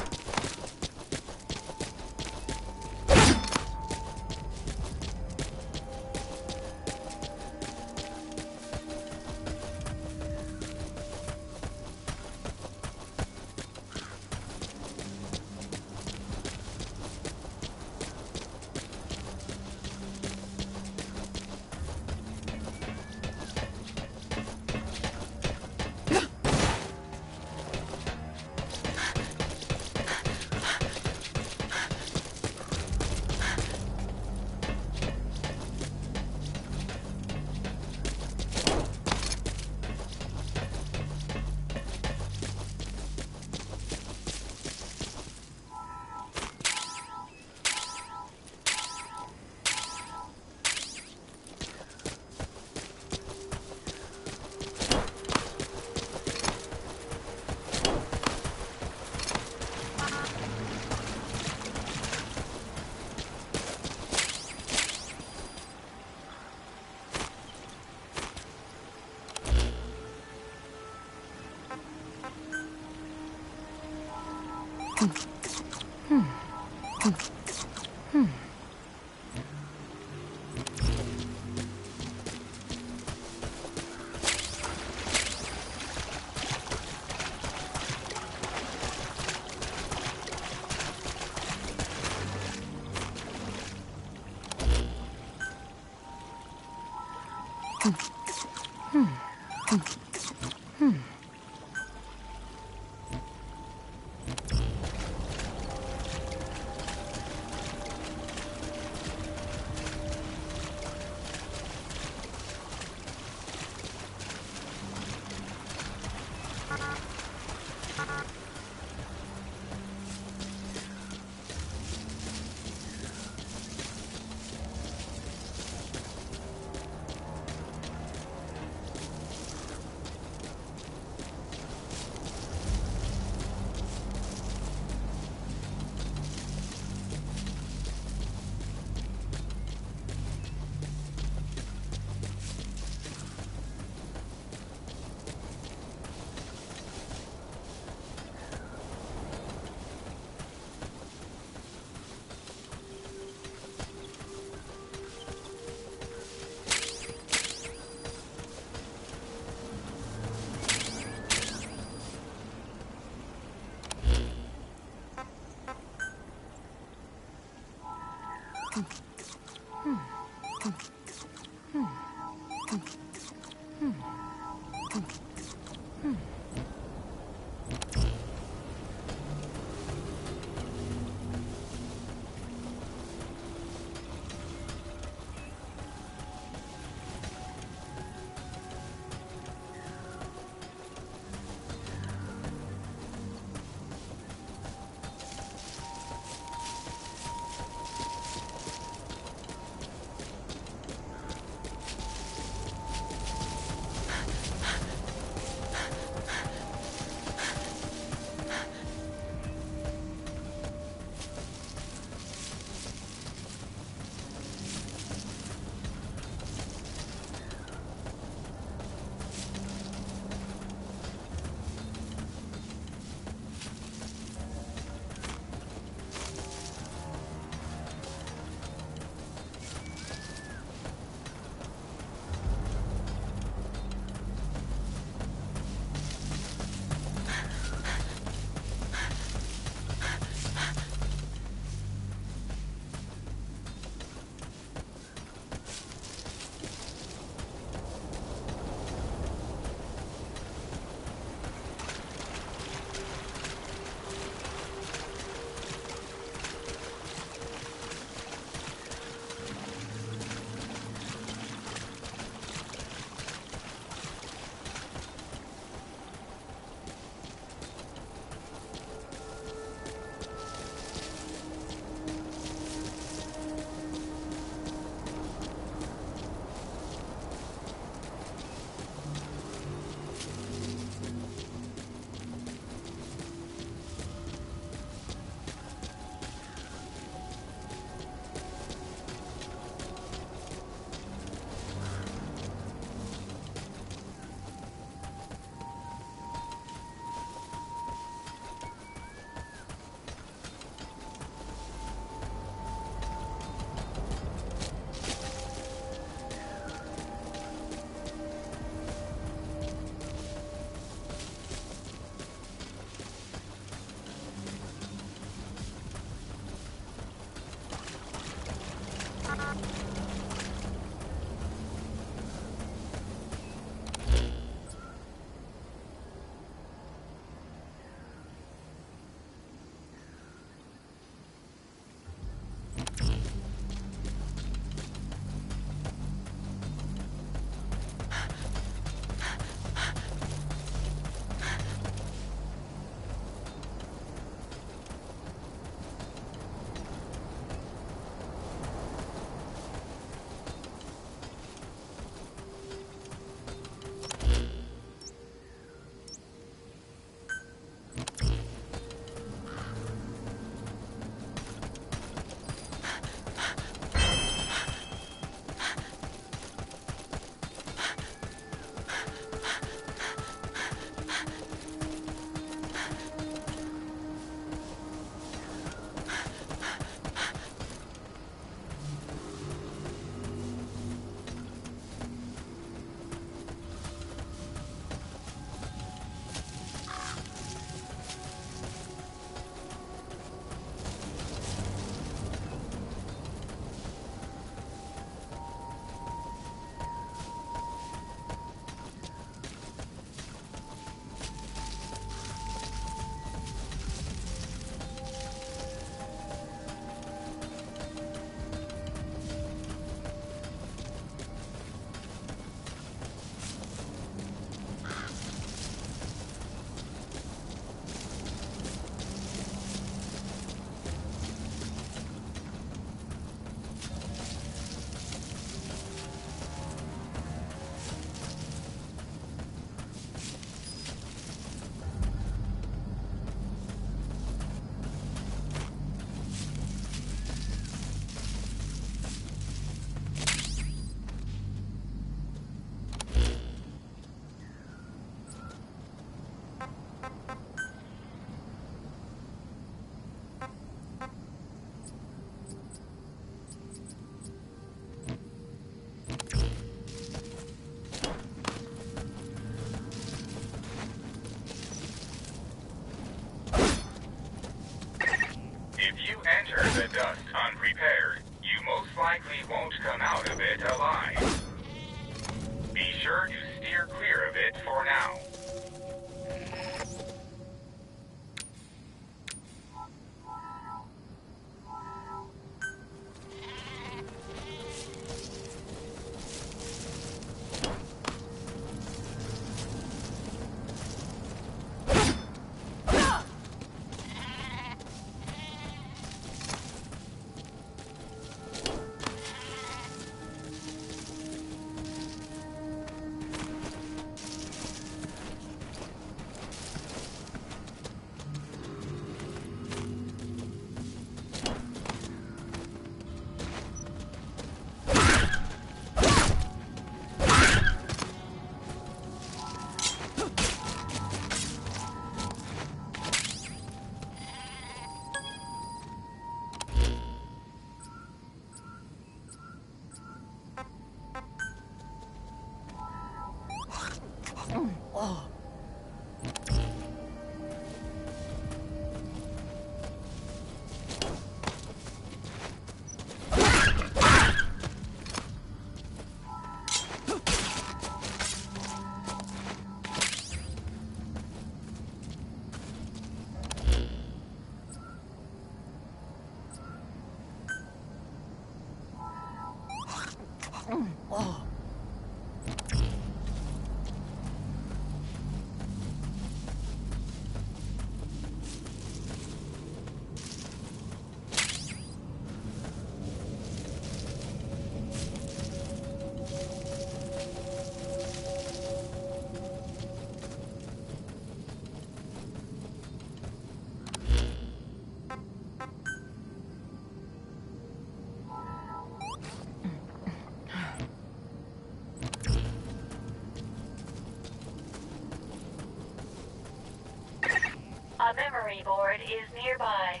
board is nearby.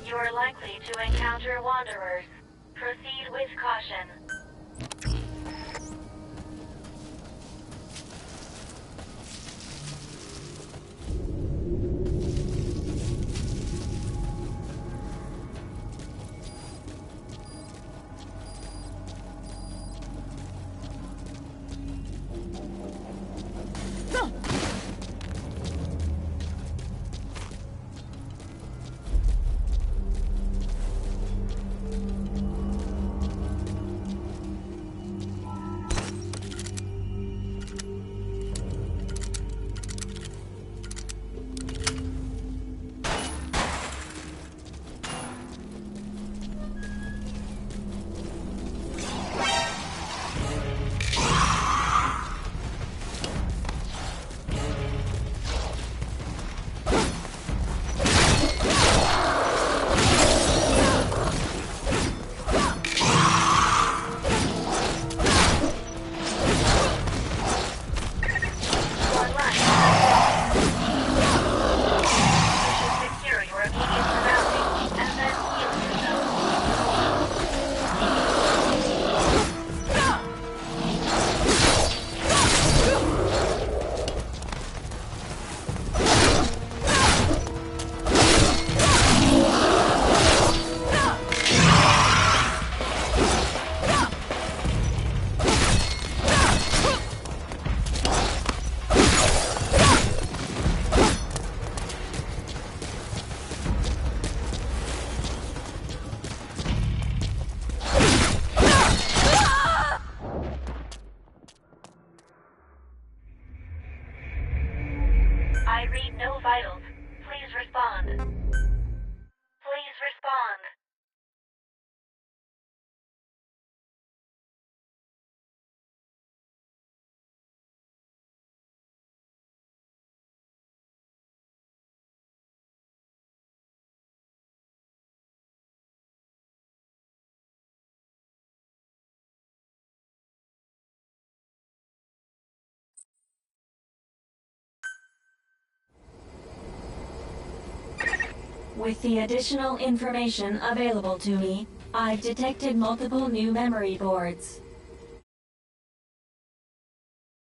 You are likely to encounter wanderers. Proceed with caution. I read no vitals. Please respond. Please respond. With the additional information available to me, I've detected multiple new memory boards.